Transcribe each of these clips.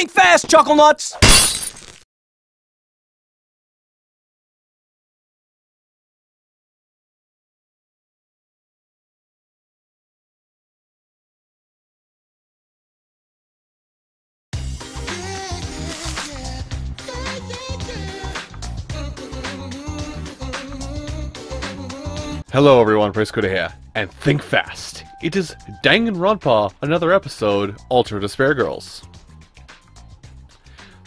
Think fast, Chuckle Nuts! Hello everyone, Prescoda here, and think fast. It is Danganronpa, another episode, Ultra Despair Girls.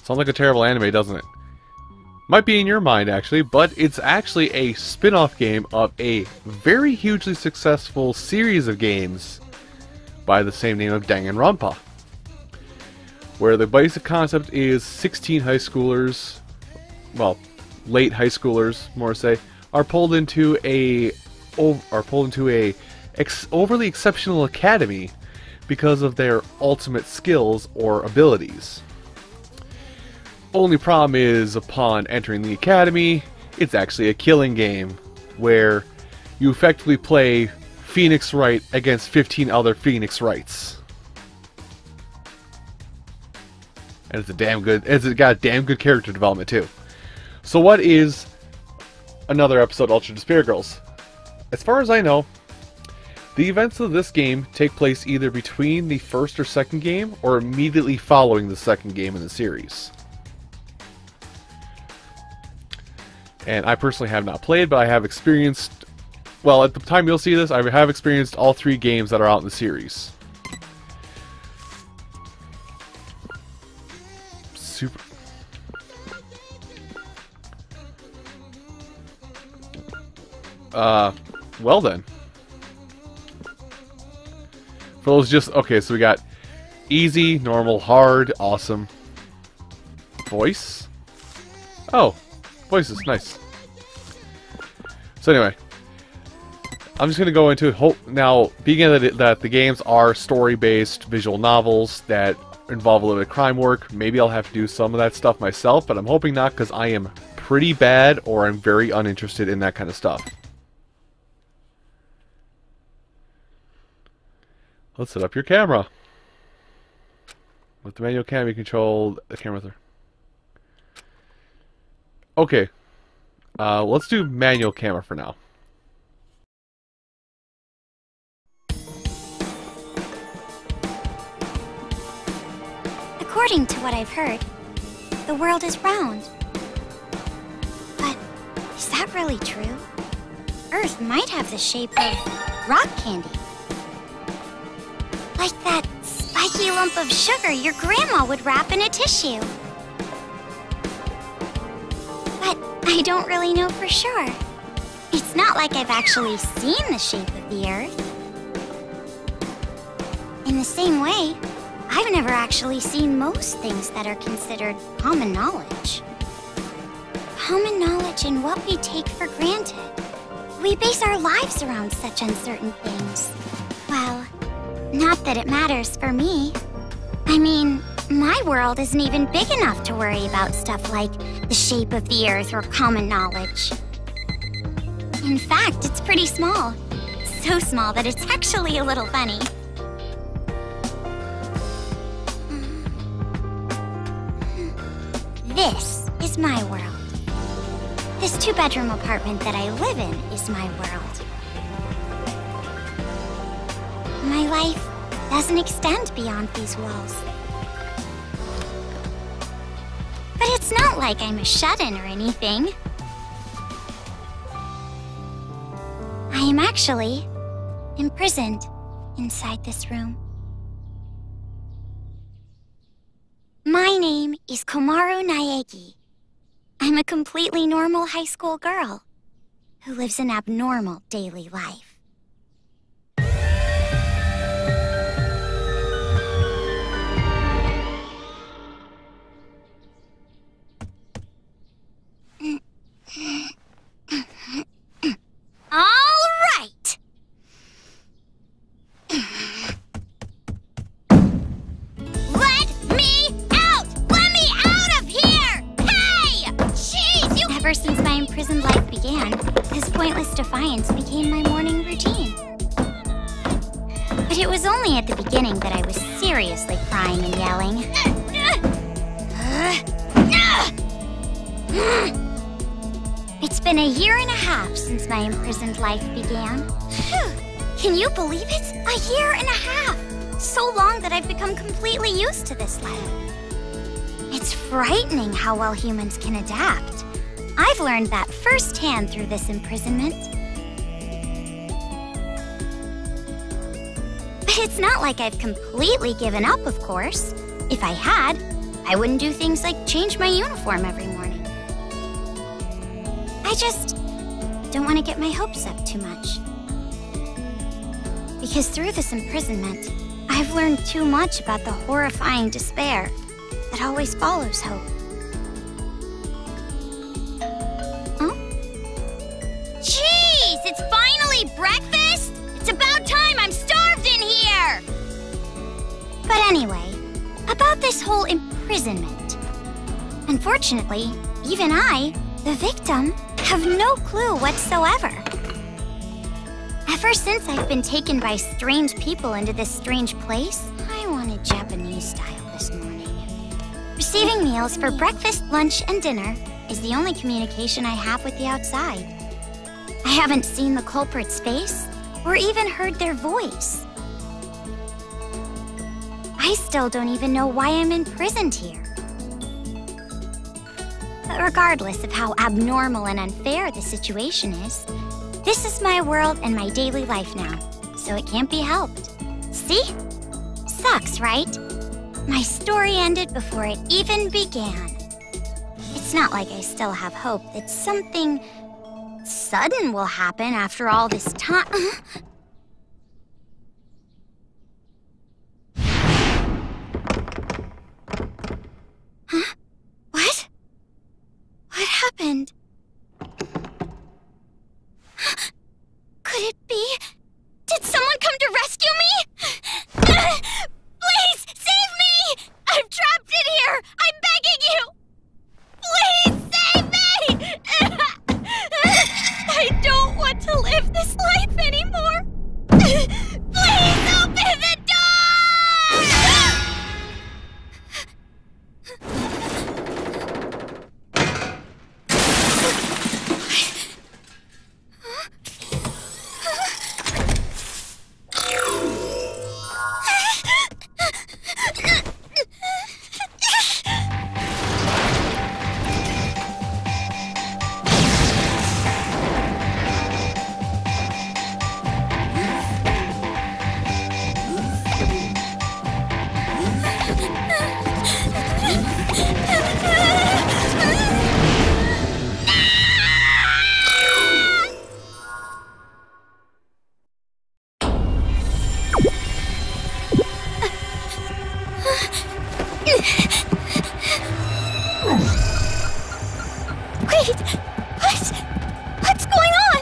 Sounds like a terrible anime, doesn't it? Might be in your mind, actually, but it's actually a spin-off game of a very hugely successful series of games by the same name of Danganronpa. Where the basic concept is 16 high schoolers, well, late high schoolers, more to say, are pulled into a overly exceptional academy because of their ultimate skills or abilities. Only problem is, upon entering the academy, it's actually a killing game where you effectively play Phoenix Wright against 15 other Phoenix Wrights. And it's got a damn good character development too. So what is another episode of Ultra Despair Girls? As far as I know, the events of this game take place either between the first or second game, or immediately following the second game in the series. And I personally have not played, but I have experienced, well, at the time you'll see this, I have experienced all 3 games that are out in the series. Super... well then. For those just... okay, so we got easy, normal, hard, awesome. Voice? Oh, voices, nice. So anyway, I'm just going to go into now, being that the games are story-based visual novels that involve a little bit of crime work. Maybe I'll have to do some of that stuff myself, but I'm hoping not, because I am pretty bad, or I'm very uninterested in that kind of stuff. Let's set up your camera. With the manual camera, you control the camera with her. Okay. Let's do manual camera for now. According to what I've heard, the world is round. But is that really true? Earth might have the shape of rock candy. Like that spiky lump of sugar your grandma would wrap in a tissue. But I don't really know for sure. It's not like I've actually seen the shape of the Earth. In the same way, I've never actually seen most things that are considered common knowledge. Common knowledge in what we take for granted. We base our lives around such uncertain things. Well, not that it matters for me. I mean, my world isn't even big enough to worry about stuff like the shape of the Earth or common knowledge. In fact, it's pretty small. So small that it's actually a little funny. This is my world. This 2-bedroom apartment that I live in is my world. My life doesn't extend beyond these walls. But it's not like I'm a shut-in or anything. I am actually imprisoned inside this room. My name is Komaru Naegi. I'm a completely normal high school girl who lives an abnormal daily life. All right! Let me out! Let me out of here! Hey! Jeez, you... Ever since my imprisoned life began, this pointless defiance became my morning routine. But it was only at the beginning that I was seriously crying and yelling. been a year and a half since my imprisoned life began. Phew. Can you believe it? A year and a half! So long that I've become completely used to this life. It's frightening how well humans can adapt. I've learned that firsthand through this imprisonment. But it's not like I've completely given up, of course. If I had, I wouldn't do things like change my uniform every morning. I just don't want to get my hopes up too much. Because through this imprisonment, I've learned too much about the horrifying despair that always follows hope. Huh? Jeez, it's finally breakfast? It's about time, I'm starved in here! But anyway, about this whole imprisonment. Unfortunately, even I, the victim, have no clue whatsoever. Ever since I've been taken by strange people into this strange place, I wanted Japanese style this morning. Receiving meals for breakfast, lunch, and dinner is the only communication I have with the outside. I haven't seen the culprit's face or even heard their voice. I still don't even know why I'm imprisoned here. But regardless of how abnormal and unfair the situation is, this is my world and my daily life now, so it can't be helped. See? Sucks, right? My story ended before it even began. It's not like I still have hope that something sudden will happen after all this time. Huh? What? What happened? Could it be? Did someone come to rescue me? Please, save me! I'm trapped in here! I'm begging you! Please, save me! I don't want to live this life anymore! Please, open the door! Wait! What's going on?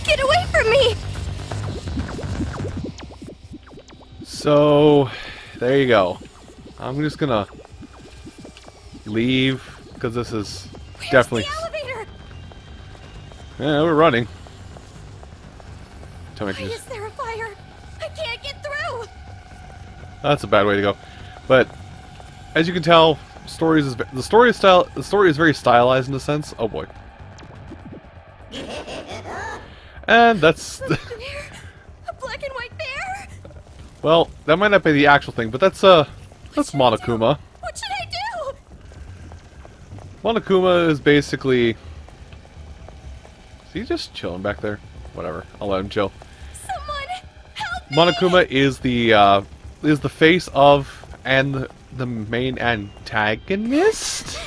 Get away from me! So, there you go. I'm just gonna leave, because this is definitely... The elevator? Yeah, we're running. Why is there a fire? I can't get through! That's a bad way to go. But, as you can tell, the story is very stylized in a sense. Oh boy. And that's... A black and white bear? Well, that might not be the actual thing, but that's Monokuma. What should I do? Monokuma is basically... Is he just chilling back there? Whatever, I'll let him chill. Someone help me! Monokuma is the face of and the main antagonist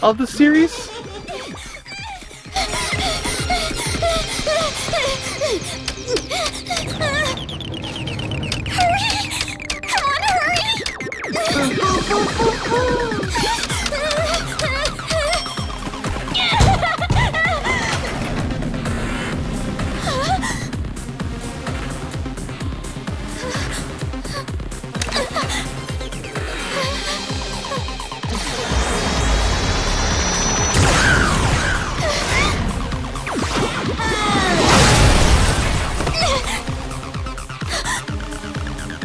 of the series. Hurry! Come on, hurry!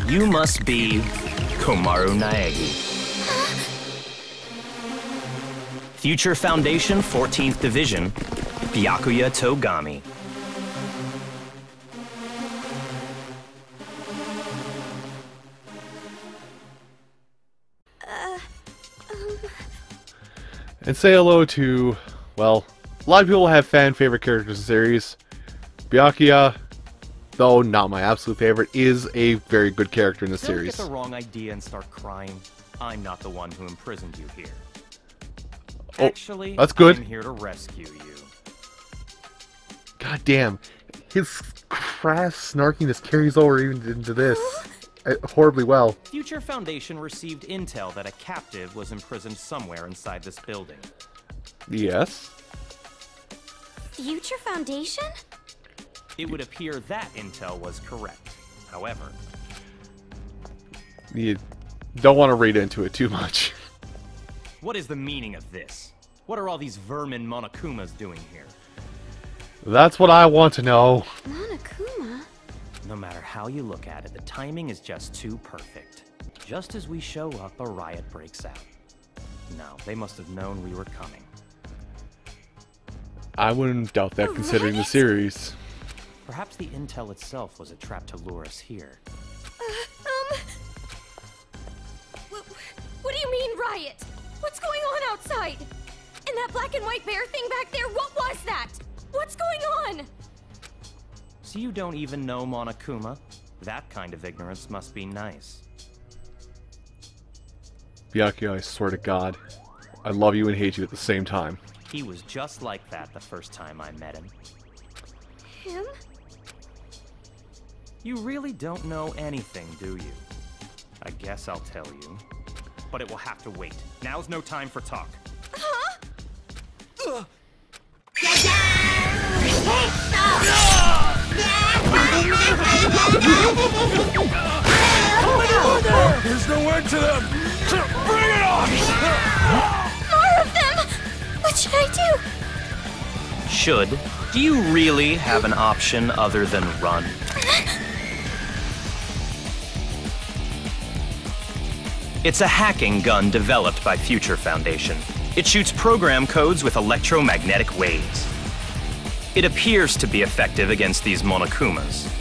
You must be Komaru Naegi. Future Foundation 14th Division, Byakuya Togami. And say hello to, well, a lot of people have fan-favorite characters in the series. Byakuya, though not my absolute favorite, is a very good character in the series. Don't get the wrong idea and start crying. I'm not the one who imprisoned you here. Oh, actually, that's good. I'm here to rescue you. God damn. His crass snarkiness carries over even into this. Horribly well. Future Foundation received intel that a captive was imprisoned somewhere inside this building. Yes. Future Foundation? It would appear that intel was correct. However, You don't want to read into it too much. what is the meaning of this? What are all these vermin Monokumas doing here? That's what I want to know. Monokuma? No matter how you look at it, the timing is just too perfect. Just as we show up, a riot breaks out. No, they must have known we were coming. I wouldn't doubt that considering the series. Perhaps the intel itself was a trap to lure us here. What do you mean, riot? What's going on outside? And that black and white bear thing back there, what was that? What's going on? So you don't even know Monokuma? That kind of ignorance must be nice. Byakuya, I swear to God, I love you and hate you at the same time. He was just like that the first time I met him. Him? You really don't know anything, do you? I guess I'll tell you. But it will have to wait. Now's no time for talk. Huh? There's no end to them! Bring it on! More of them! What should I do? Should? Do you really have an option other than run? It's a hacking gun developed by Future Foundation. It shoots program codes with electromagnetic waves. It appears to be effective against these Monokumas.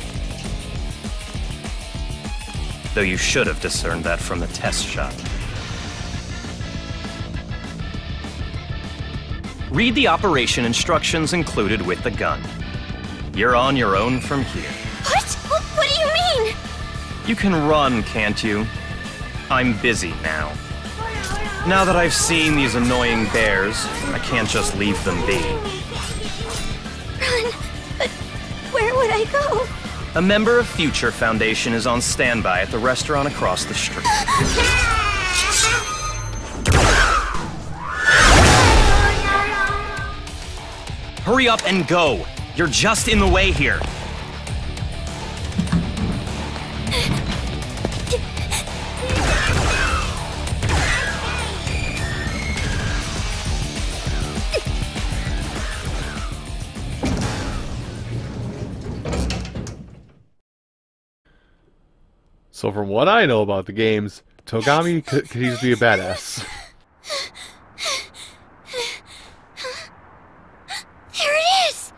Though you should have discerned that from the test shot. Read the operation instructions included with the gun. You're on your own from here. What do you mean? You can run, can't you? I'm busy now. Now that I've seen these annoying bears, I can't just leave them be. Run, but where would I go? A member of Future Foundation is on standby at the restaurant across the street. Hurry up and go! You're just in the way here. So from what I know about the games, Togami could easily be a badass. There it is!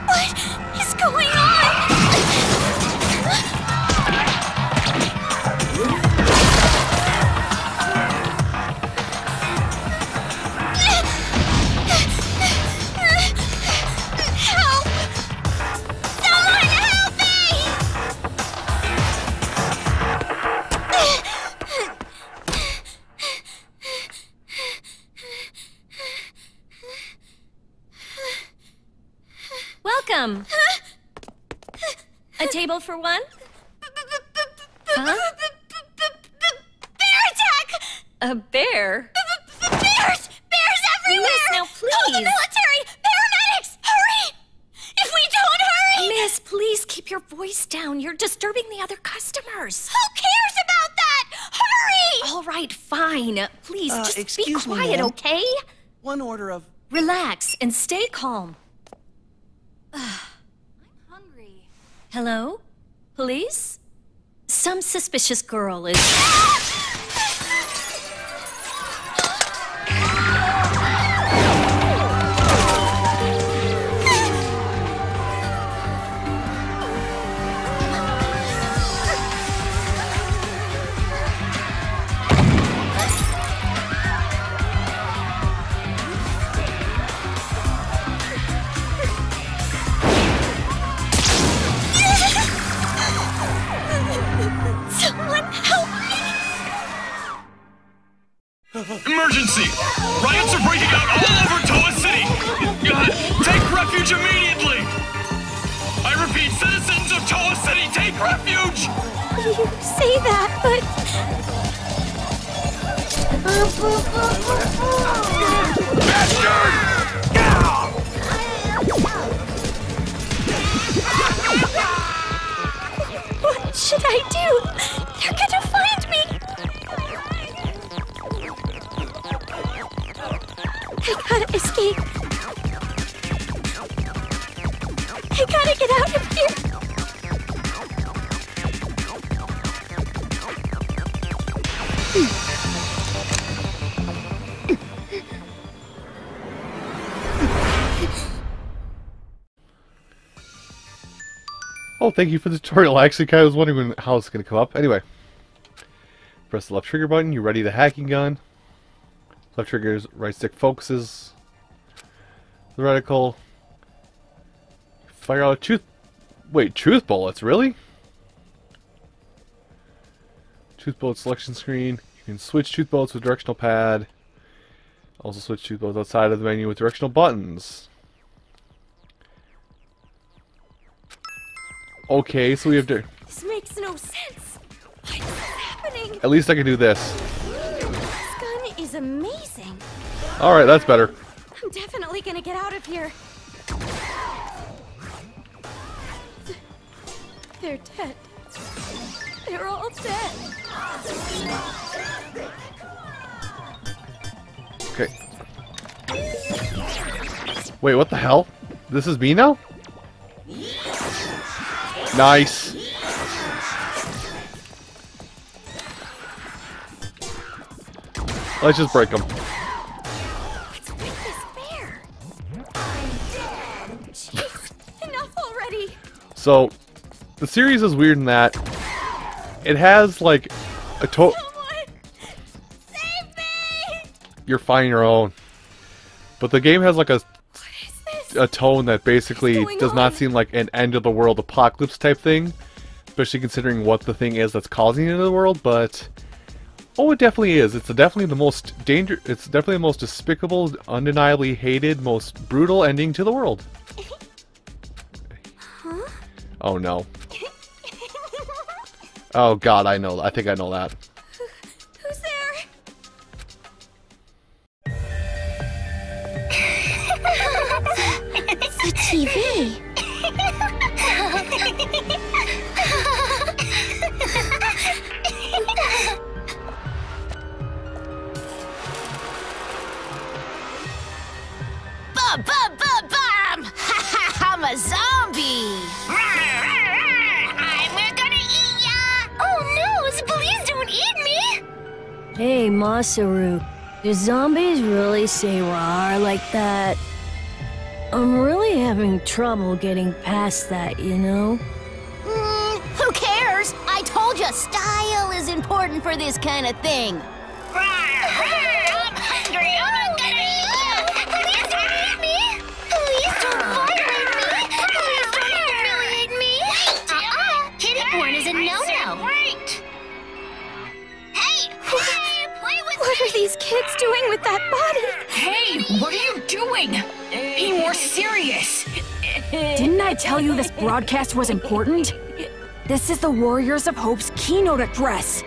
What is going on? Help! Someone help me! Welcome. A table for one? Huh? Bear attack! A bear? Bears! Bears everywhere! Miss, now Call the please. military! Paramedics! Hurry! If we don't hurry! Miss, please keep your voice down. You're disturbing the other customers. Who cares about that? Hurry! right, fine. Please, just be excuse me, quiet, ma'am. okay? One order of... Relax and stay calm. I'm hungry. Hello? Police? Some suspicious girl is... Emergency! Riots are breaking out all over Toa City! Take refuge immediately! I repeat, citizens of Toa City, take refuge! You say that, but... What should I do? They're gonna find me! I gotta escape. I gotta get out of here. Oh, thank you for the tutorial. I actually kind of was wondering how it's going to come up. Anyway, press the left trigger button. You ready the hacking gun. Left trigger, right stick focuses the reticle. Fire out truth bullets, really? Truth bullet selection screen. You can switch truth bullets with directional pad. Also switch truth bullets outside of the menu with directional buttons. Okay, so we have to... This makes no sense. What is happening? At least I can do this. This gun is amazing. Alright, that's better. I'm definitely gonna get out of here. They're dead. They're all dead. Okay. Wait, what the hell? This is me now? Nice. Let's just break them. What's with this bear? Jeez, enough already. So, the series is weird in that it has like a Someone save me! You're fine your own. But the game has like What is this? a tone that basically What's going does not on? seem like an end of the world apocalypse type thing, especially considering what the thing is that's causing it in the world, but oh, it definitely is. It's definitely the most it's definitely the most despicable, undeniably hated, most brutal ending to the world. Huh? Oh no. Oh god, I know. I think I know that. Who's there? It's the TV. Bum! I'm a zombie! I'm gonna eat ya! Oh no, please don't eat me! Hey, Masaru, do zombies really say rawr like that? I'm really having trouble getting past that, you know? Who cares? I told you, style is important for this kind of thing. I'm hungry, I'm gonna eat ya! Please don't eat me! Please don't violate me! Please don't humiliate me! Kitty porn is a no-no! Wait! Hey! Play with What are these kids doing with that body? Hey, what are you doing? Be more serious. Didn't I tell you this broadcast was important? This is the Warriors of Hope's keynote address.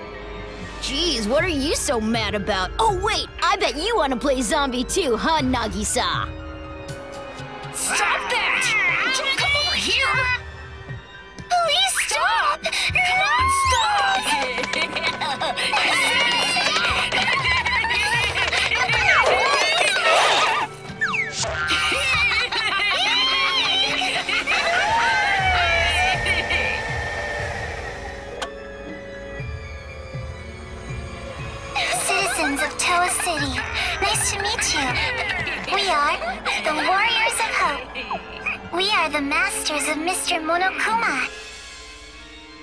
Jeez, what are you so mad about? Oh wait, I bet you want to play zombie too, huh, Nagisa? Stop that! Don't come over here! Please stop! Come on, stop! citizens of Toa City. Nice to meet you. We are the Warriors of Hope. We are the masters of Mr. Monokuma.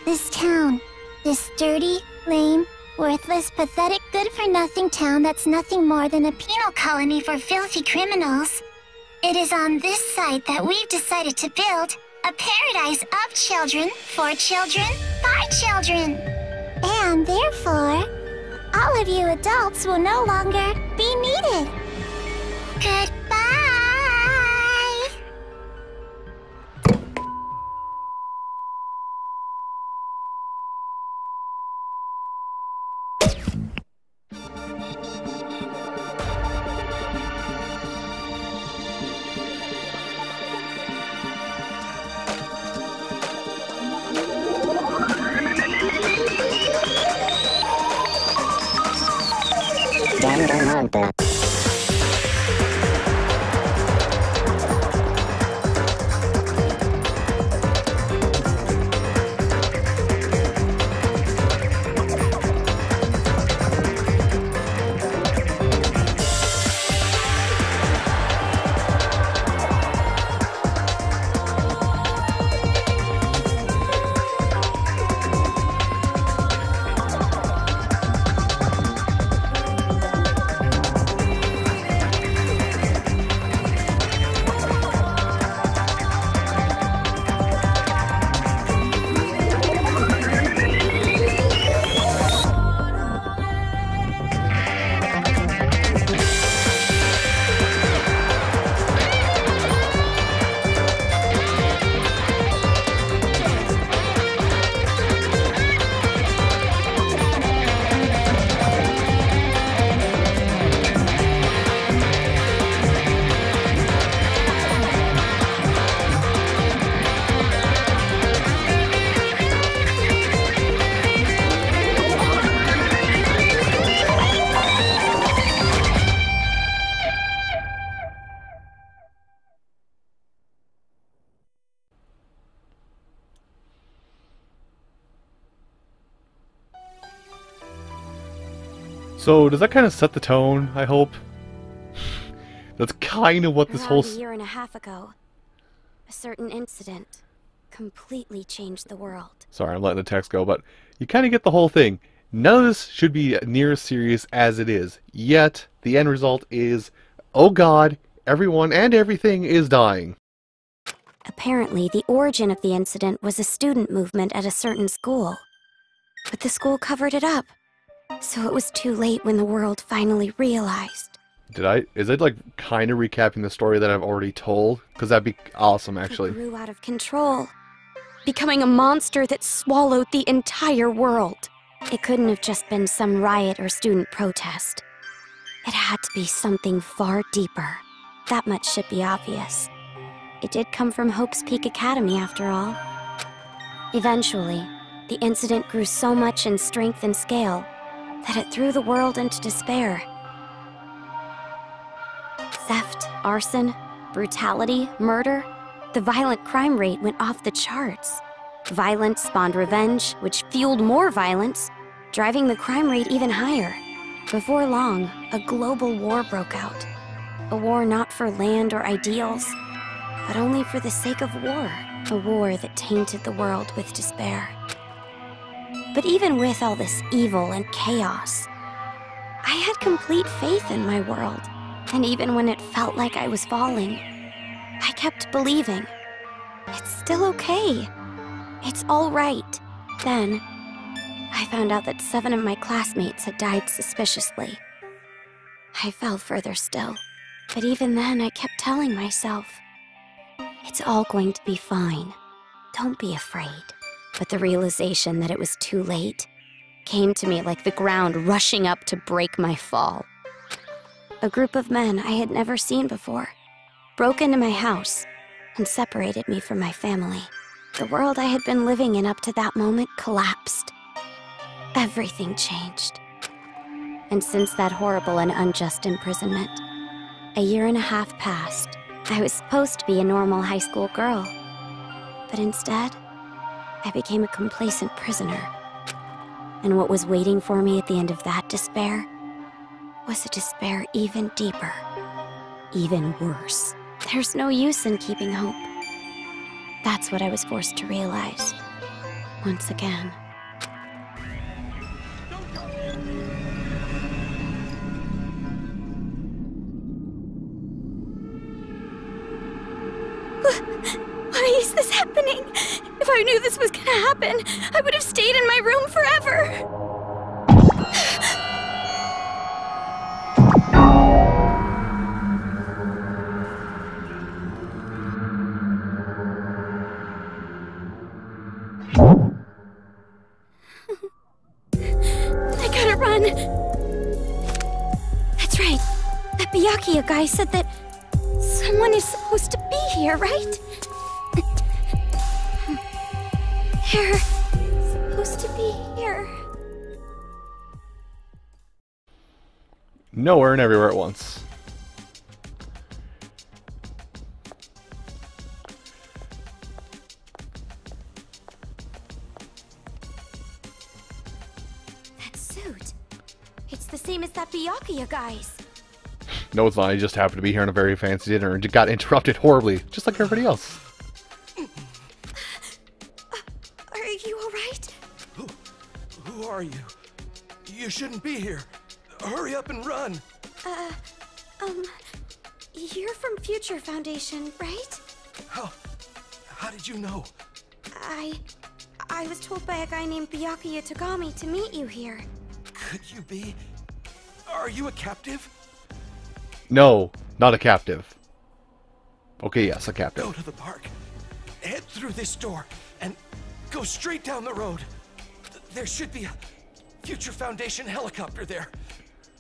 This town, this dirty, lame, worthless, pathetic, good-for-nothing town that's nothing more than a penal colony for filthy criminals. It is on this site that we've decided to build a paradise of children, for children, by children. And therefore, all of you adults will no longer be needed. Goodbye! Danganronpa. So, does that kind of set the tone, I hope? That's kind of what this Around whole... a year and a half ago, a certain incident completely changed the world. Sorry, I'm letting the text go, but you kind of get the whole thing. None of this should be near as serious as it is. Yet, the end result is, oh god, everyone and everything is dying. Apparently, the origin of the incident was a student movement at a certain school. But the school covered it up. So it was too late when the world finally realized. Is it like kind of recapping the story that I've already told? Because that'd be awesome, actually. It grew out of control, becoming a monster that swallowed the entire world. It couldn't have just been some riot or student protest. It had to be something far deeper. That much should be obvious. It did come from Hope's Peak Academy, after all. Eventually, the incident grew so much in strength and scale that it threw the world into despair. Theft, arson, brutality, murder, the violent crime rate went off the charts. Violence spawned revenge, which fueled more violence, driving the crime rate even higher. Before long, a global war broke out. A war not for land or ideals, but only for the sake of war. A war that tainted the world with despair. But even with all this evil and chaos, I had complete faith in my world. And even when it felt like I was falling, I kept believing. It's still okay. It's all right. Then, I found out that 7 of my classmates had died suspiciously. I fell further still. But even then, I kept telling myself, it's all going to be fine. Don't be afraid. But the realization that it was too late came to me like the ground rushing up to break my fall. A group of men I had never seen before broke into my house and separated me from my family. The world I had been living in up to that moment collapsed. Everything changed. And since that horrible and unjust imprisonment, a year and a half passed. I was supposed to be a normal high school girl, but instead, I became a complacent prisoner. And what was waiting for me at the end of that despair was a despair even deeper, even worse. There's no use in keeping hope. That's what I was forced to realize, once again. Why is this happening? If I knew this was gonna happen, I would have stayed in my room forever. I gotta run. That's right. That Byakuya guy said that someone is supposed to be here, right? They're supposed to be here. Nowhere and everywhere at once. That suit. It's the same as that Byakuya guy's. No, it's not. He just happened to be here on a very fancy dinner and got interrupted horribly, just like everybody else. Are you alright? Who are you? You shouldn't be here. Hurry up and run. You're from Future Foundation, right? How did you know? I was told by a guy named Byakuya Togami to meet you here. Could you be? Are you a captive? No, not a captive. Okay, yes, a captive. Go to the park. Head through this door and go straight down the road. There should be a Future Foundation helicopter there.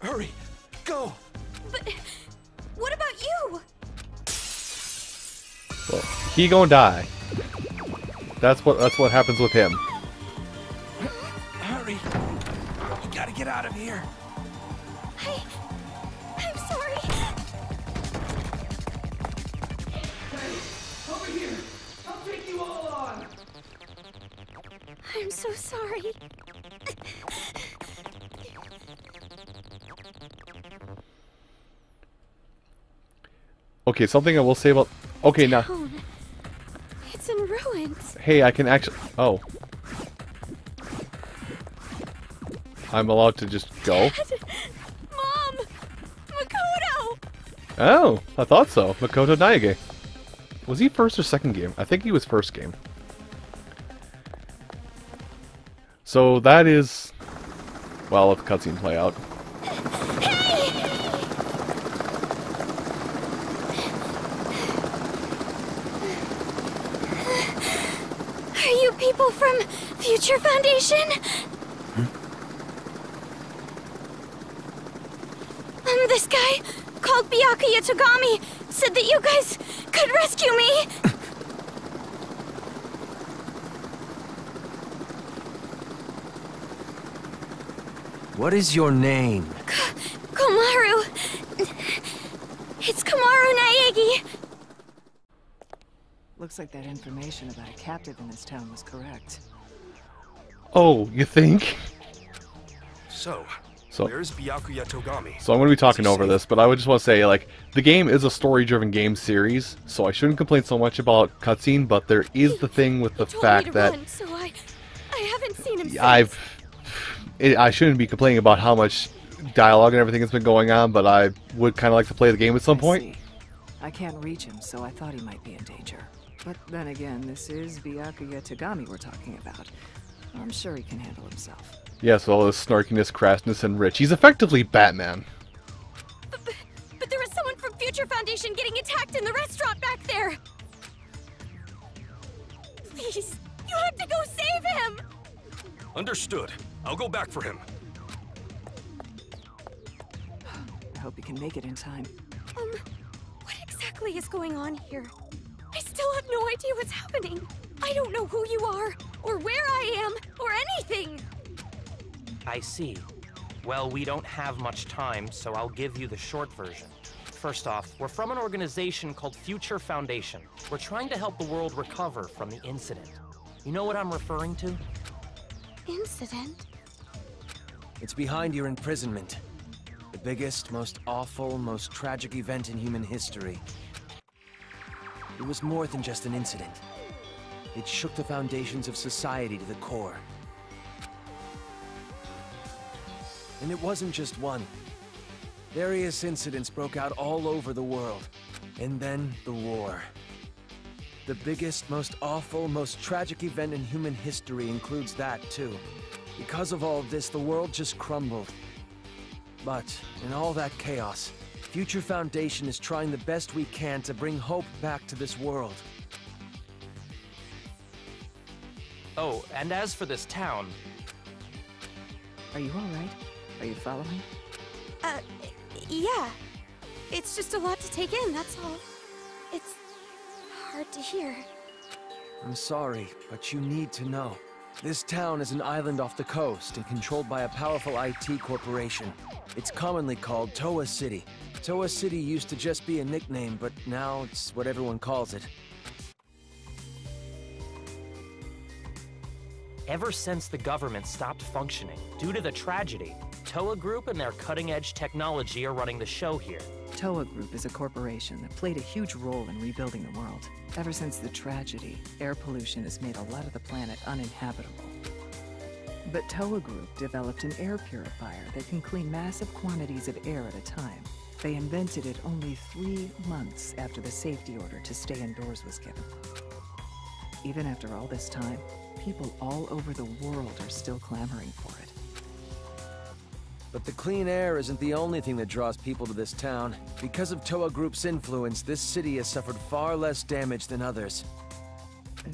Hurry, go. But what about you? Well, he gonna die. That's what happens with him. Hurry. You gotta get out of here. I'm sorry. Hey, over here. I'll take you all on. I'm so sorry. Okay, something I will say about... Okay, now... It's in ruins. Hey, I can actually... Oh. I'm allowed to just go? Dad! Mom! Makoto! Oh, I thought so. Makoto Naige. Was he first or second game? I think he was first game. So that is... Well, let the cutscene play out. Are you people from Future Foundation? This guy, called Byakuya Togami, said that you guys could rescue me! What is your name? Komaru. It's Komaru Naegi. Looks like that information about a captive in this town was correct. Oh, you think? So where's Byakuya Togami? So I'm going to be talking over this, but I would just want to say, like, the game is a story-driven game series, so I shouldn't complain so much about cutscene, but there is the thing with the fact that... Run, so I haven't seen him since. I shouldn't be complaining about how much dialogue and everything has been going on, but I would kind of like to play the game at some point. I can't reach him, so I thought he might be in danger. But then again, this is Byakuya Togami we're talking about. I'm sure he can handle himself. Yes, all his snarkiness, crassness, and rich. He's effectively Batman. But there was someone from Future Foundation getting attacked in the restaurant back there! Please, you have to go save him! Understood. I'll go back for him. I hope he can make it in time. What exactly is going on here? I still have no idea what's happening. I don't know who you are, or where I am, or anything. I see. Well, we don't have much time, so I'll give you the short version. First off, we're from an organization called Future Foundation. We're trying to help the world recover from the incident. You know what I'm referring to? Incident? It's behind your imprisonment. The biggest, most awful, most tragic event in human history. It was more than just an incident. It shook the foundations of society to the core. And it wasn't just one. Various incidents broke out all over the world. And then the war. The biggest, most awful, most tragic event in human history includes that, too. Because of all of this, the world just crumbled. But, in all that chaos, Future Foundation is trying the best we can to bring hope back to this world. Oh, and as for this town... Are you alright? Are you following? Yeah. It's just a lot to take in, that's all. It's hard to hear. I'm sorry, but you need to know. This town is an island off the coast and controlled by a powerful IT corporation. It's commonly called Toa City. Toa City used to just be a nickname, but now it's what everyone calls it. Ever since the government stopped functioning due to the tragedy, Toa Group and their cutting-edge technology are running the show here. Toa Group is a corporation that played a huge role in rebuilding the world. Ever since the tragedy, air pollution has made a lot of the planet uninhabitable. But Toa Group developed an air purifier that can clean massive quantities of air at a time. They invented it only 3 months after the safety order to stay indoors was given. Even after all this time, people all over the world are still clamoring for it. But the clean air isn't the only thing that draws people to this town. Because of Toa Group's influence, this city has suffered far less damage than others.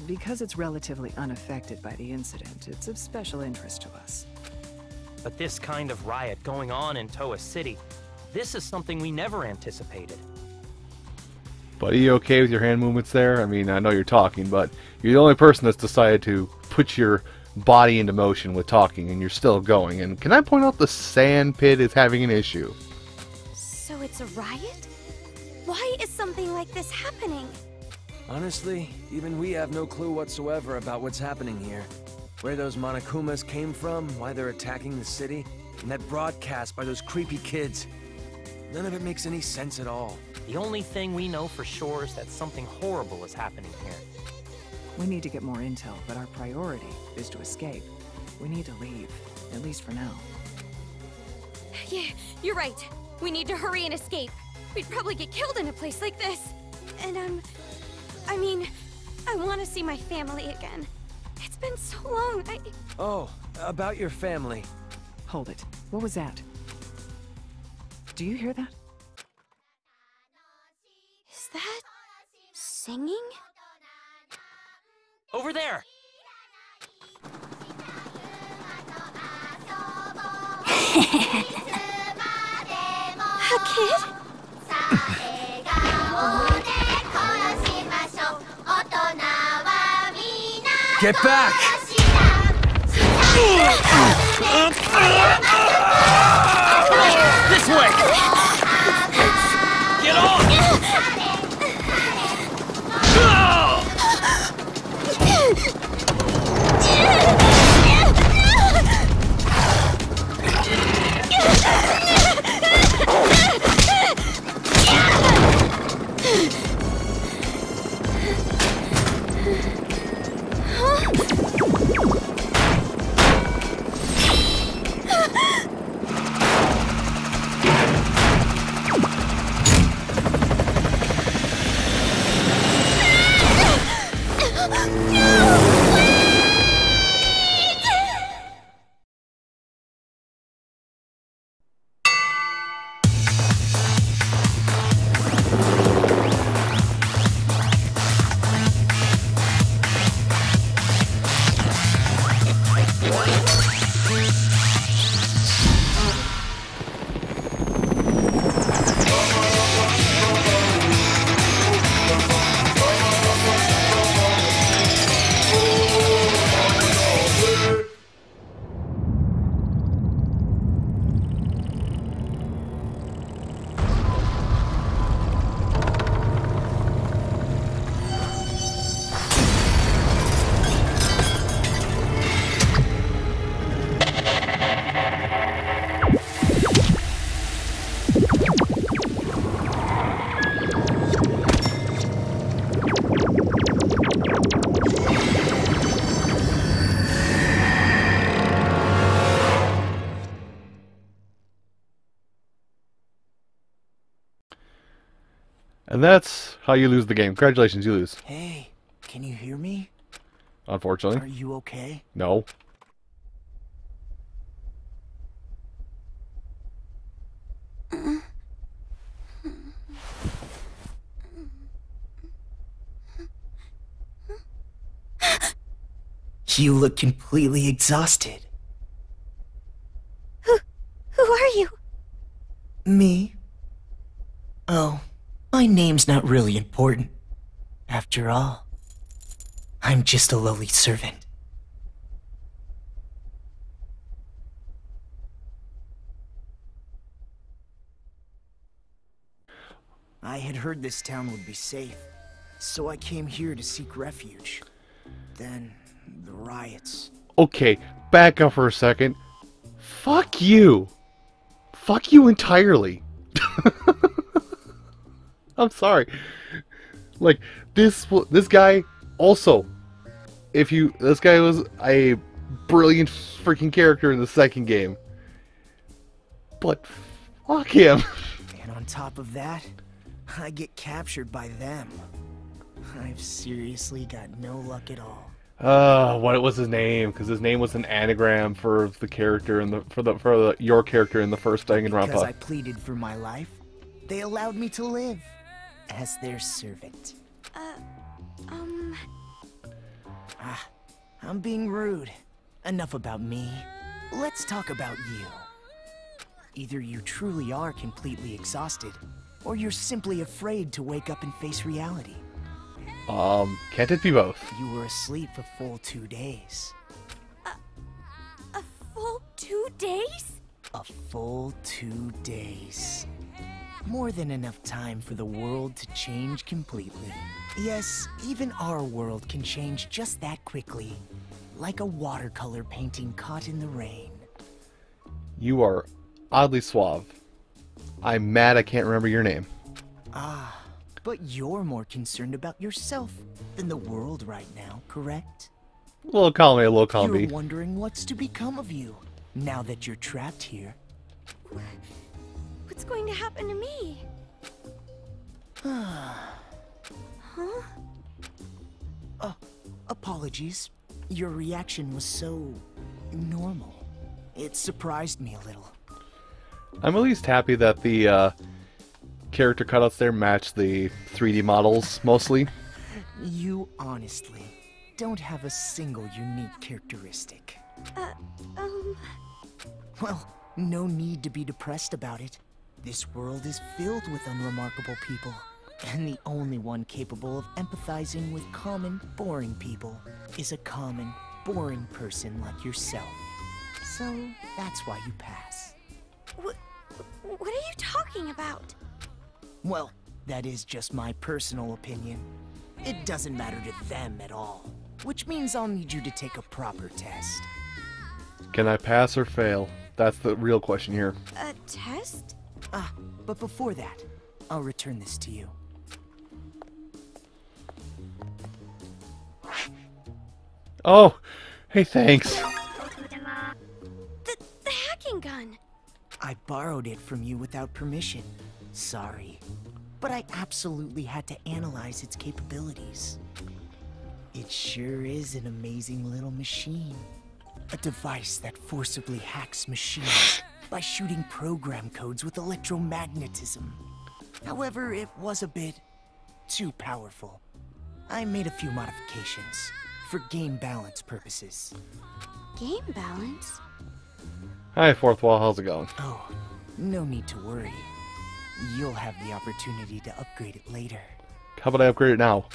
Because it's relatively unaffected by the incident, it's of special interest to us. But this kind of riot going on in Toa City, this is something we never anticipated. But are you okay with your hand movements there? I mean, I know you're talking, but you're the only person that's decided to put your body into motion with talking, and you're still going. And can I point out the sand pit is having an issue? So it's a riot? Why is something like this happening? Honestly, even we have no clue whatsoever about what's happening here. Where those Monokumas came from, why they're attacking the city, and that broadcast by those creepy kids. None of it makes any sense at all. The only thing we know for sure is that something horrible is happening here. We need to get more intel, but our priority is to escape. We need to leave, at least for now. Yeah, you're right. We need to hurry and escape. We'd probably get killed in a place like this. And I mean, I want to see my family again. It's been so long, Oh, about your family. Hold it. What was that? Do you hear that? Is that singing? Over there! A kid? Get back! This way! Get on! And that's how you lose the game. Congratulations, you lose. Hey, can you hear me? Unfortunately. Are you okay? No. You look completely exhausted. Who are you? Me? Oh, my name's not really important. After all, I'm just a lowly servant. I had heard this town would be safe, so I came here to seek refuge. Then, the riots. Okay, back up for a second. Fuck you. Fuck you entirely. I'm sorry. Like, this guy also, this guy was a brilliant freaking character in the second game. But fuck him. And on top of that, I get captured by them. I've seriously got no luck at all. What was his name? Because his name was an anagram for the character in the your character in the first Danganronpa. Because I pleaded for my life, they allowed me to live as their servant. I'm being rude. Enough about me. Let's talk about you. Either you truly are completely exhausted, or you're simply afraid to wake up and face reality. Can't it be both? You were asleep a full 2 days. A full 2 days? A full 2 days. More than enough time for the world to change completely. Yes, even our world can change just that quickly. Like a watercolor painting caught in the rain. You are oddly suave. I'm mad I can't remember your name. But you're more concerned about yourself than the world right now, correct? Little column A, little column B. You're wondering what's to become of you, now that you're trapped here. What's going to happen to me? Huh? Apologies. Your reaction was so normal. It surprised me a little. I'm at least happy that the character cutouts there match the 3D models, mostly. You honestly don't have a single unique characteristic. Well, no need to be depressed about it. This world is filled with unremarkable people, and the only one capable of empathizing with common, boring people is a common, boring person like yourself. So, that's why you pass. What are you talking about? Well, that is just my personal opinion. It doesn't matter to them at all, which means I'll need you to take a proper test. Can I pass or fail? That's the real question here. A test? But before that, I'll return this to you. Oh, hey, thanks. The hacking gun. I borrowed it from you without permission. Sorry. But I absolutely had to analyze its capabilities. It sure is an amazing little machine. A device that forcibly hacks machines by shooting program codes with electromagnetism. However, it was a bit too powerful. I made a few modifications for game balance purposes. Game balance? Hi, Fourth Wall, how's it going? Oh, no need to worry. You'll have the opportunity to upgrade it later. How about I upgrade it now?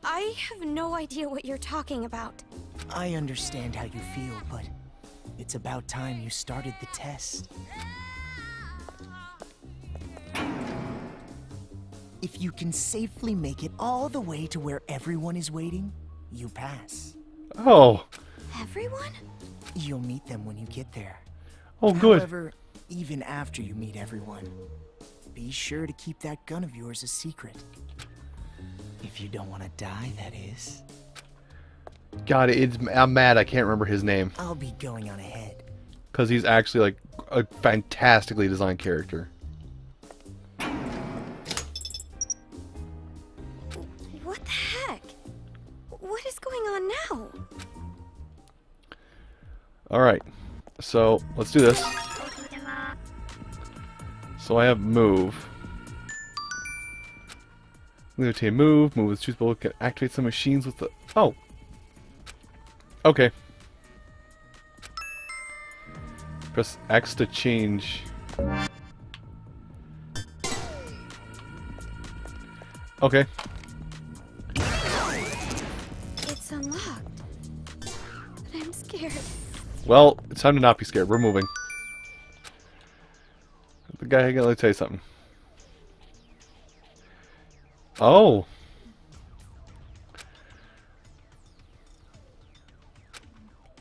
I have no idea what you're talking about. I understand how you feel, but it's about time you started the test. If you can safely make it all the way to where everyone is waiting, you pass. Oh. Everyone? You'll meet them when you get there. Oh, good. However, even after you meet everyone, be sure to keep that gun of yours a secret. If you don't want to die, that is. God, I'm mad I can't remember his name. I'll be going on ahead. Because he's actually, like, a fantastically designed character. Alright, so let's do this. So I have move. Limitate move. Move with choosable can activate some machines with the... Oh! Okay. Press X to change. Okay. It's unlocked. But I'm scared. Well, it's time to not be scared. We're moving. The guy, let me tell you something. Oh.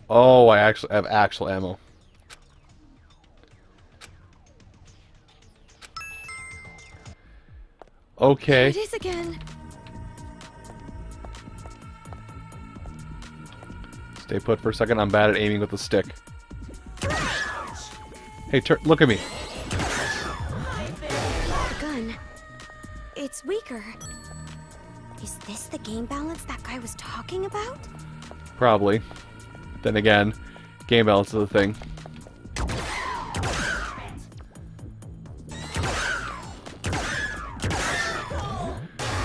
Oh, I actually have actual ammo. Okay. Here it is again. Stay put for a second. I'm bad at aiming with the stick. Hey, look at me. The gun. It's weaker. Is this the game balance that guy was talking about? Probably. Then again, game balance is a thing.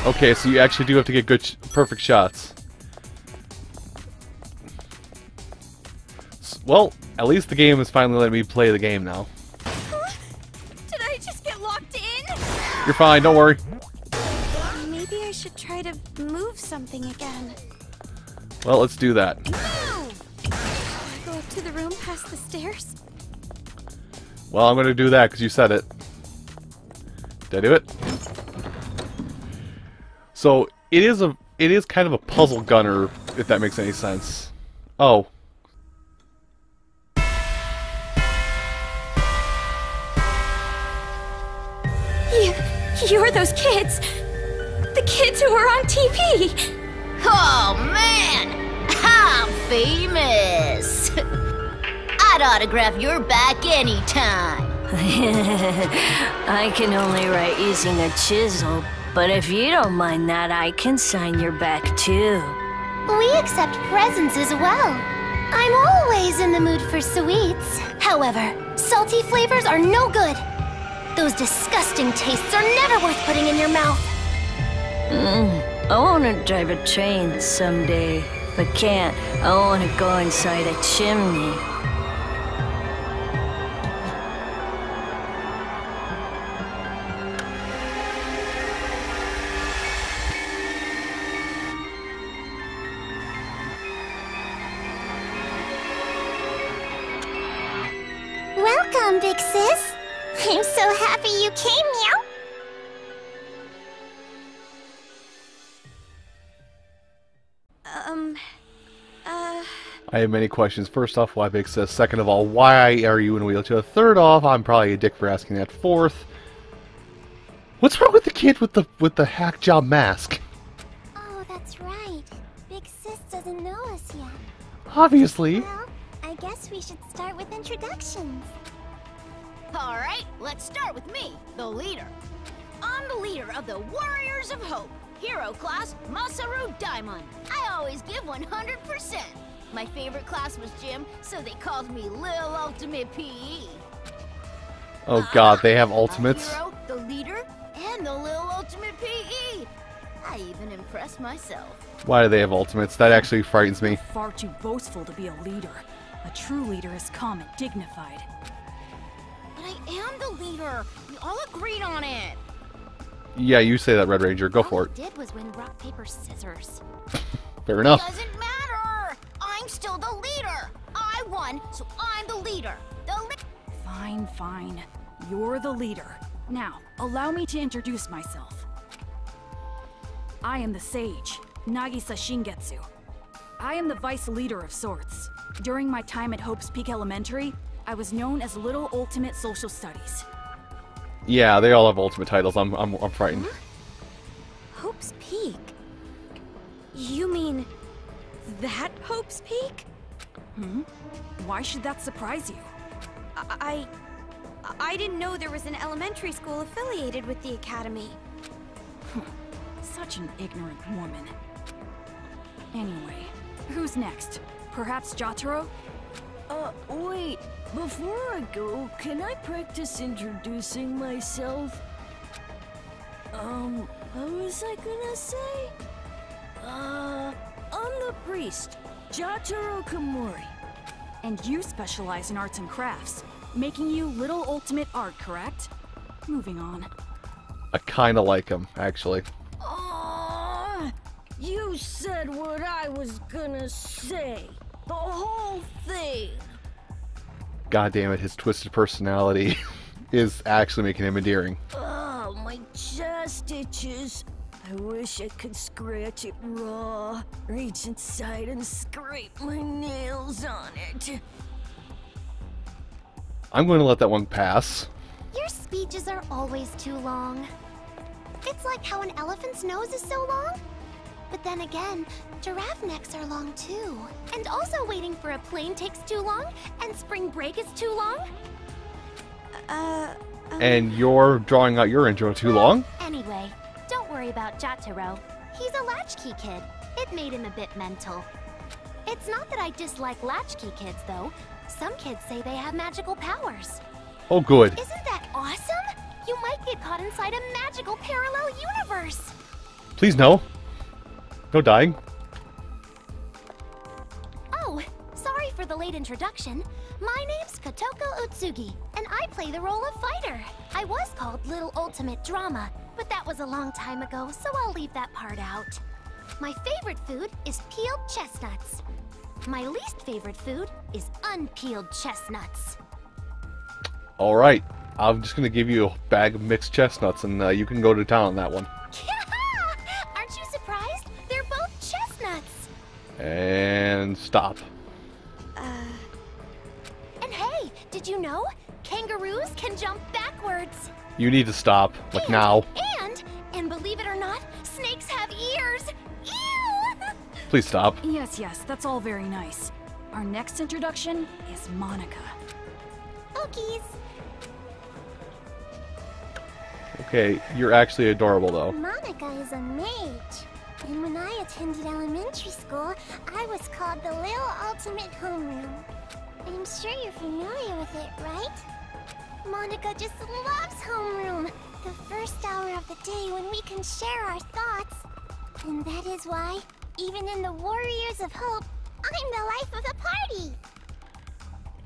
Okay, so you actually do have to get good, perfect shots. Well, at least the game is finally letting me play the game now. Did I just get locked in? You're fine, don't worry. Maybe I should try to move something again. Well, let's do that. Go up to the room past the stairs? Well, I'm gonna do that because you said it. Did I do it? So it is kind of a puzzle gunner, if that makes any sense. Oh. You're those kids! The kids who were on TV! Oh, man! I'm famous! I'd autograph your back anytime! I can only write using a chisel, but if you don't mind that, I can sign your back too. We accept presents as well. I'm always in the mood for sweets. However, salty flavors are no good. Those disgusting tastes are never worth putting in your mouth. I want to drive a train someday, but can't. I want to go inside a chimney. Welcome, big sis. I'm so happy you came, meow. I have many questions. First off, why big sis? Second of all, why are you in a wheelchair? Third off, I'm probably a dick for asking that. Fourth, what's wrong with the kid with the hack job mask? Oh, that's right. Big sis doesn't know us yet. Obviously. Well, I guess we should start with introductions. Alright, let's start with me, the leader. I'm the leader of the Warriors of Hope. Hero class, Masaru Diamond. I always give 100%. My favorite class was gym, so they called me Lil Ultimate PE. Oh god, they have ultimates? The hero, the leader, and the Lil Ultimate PE. I even impressed myself. Why do they have ultimates? That actually frightens me. Far too boastful to be a leader. A true leader is calm and dignified. But I am the leader. We all agreed on it. Yeah, you say that, Red Ranger. Go for it. All we did was win rock, paper, scissors. Fair enough. Doesn't matter. I'm still the leader. I won, so I'm the leader. Fine, fine. You're the leader. Now, allow me to introduce myself. I am the Sage, Nagisa Shingetsu. I am the vice leader of sorts. During my time at Hope's Peak Elementary, I was known as Little Ultimate Social Studies. Yeah, they all have ultimate titles. I'm frightened. Hope's Peak? You mean that Hope's Peak? Hmm? Why should that surprise you? I didn't know there was an elementary school affiliated with the academy. Such an ignorant woman. Anyway, who's next? Perhaps Jotaro? Wait. Before I go, can I practice introducing myself? What was I gonna say? I'm the priest, Jotaro Komori. And you specialize in arts and crafts, making you Little Ultimate Art, correct? Moving on. I kinda like him, actually. You said what I was gonna say. The whole thing. God damn it, his twisted personality is actually making him endearing. Oh, my chest itches. I wish I could scratch it raw, reach inside and scrape my nails on it. I'm going to let that one pass. Your speeches are always too long. It's like how an elephant's nose is so long. But then again, giraffe necks are long too. And also waiting for a plane takes too long, and spring break is too long. And you're drawing out your intro too long? Anyway, don't worry about Jotaro. He's a latchkey kid. It made him a bit mental. It's not that I dislike latchkey kids, though. Some kids say they have magical powers. Oh, good. Isn't that awesome? You might get caught inside a magical parallel universe. Please, no. No dying. Oh, sorry for the late introduction. My name's Kotoko Utsugi, and I play the role of fighter. I was called Little Ultimate Drama, but that was a long time ago, so I'll leave that part out. My favorite food is peeled chestnuts. My least favorite food is unpeeled chestnuts. All right. I'm just going to give you a bag of mixed chestnuts, and you can go to town on that one. Aren't you surprised? They're both chestnuts. And stop. And hey, did you know? Kangaroos can jump backwards. You need to stop, like now. And believe it or not, snakes have ears. Ew! Please stop. Yes, that's all very nice. Our next introduction is Monica. Okies. Okay, you're actually adorable, though. Monica is a mage. And when I attended elementary school, I was called the Little Ultimate Homeroom. I'm sure you're familiar with it, right? Monica just loves homeroom. The first hour of the day when we can share our thoughts. And that is why, even in the Warriors of Hope, I'm the life of the party.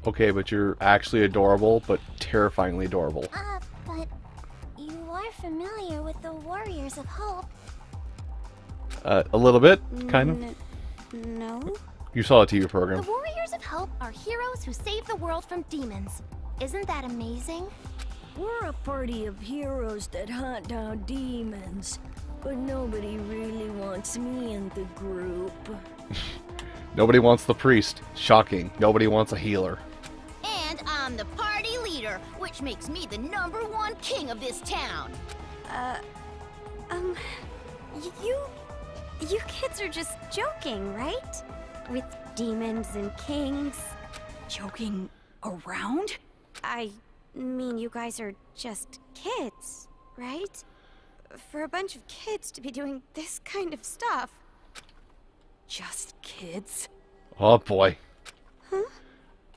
Okay, but you're actually adorable, but terrifyingly adorable. But you are familiar with the Warriors of Hope. A little bit, kind of. No. You saw a TV program. The Warriors of Hope are heroes who save the world from demons. Isn't that amazing? We're a party of heroes that hunt down demons, but nobody really wants me in the group. Nobody wants the priest. Shocking. Nobody wants a healer. And I'm the party leader, which makes me the #1 king of this town. You kids are just joking, right? With demons and kings. Joking around? I mean, you guys are just kids, right? For a bunch of kids to be doing this kind of stuff. Just kids? Oh boy. Huh?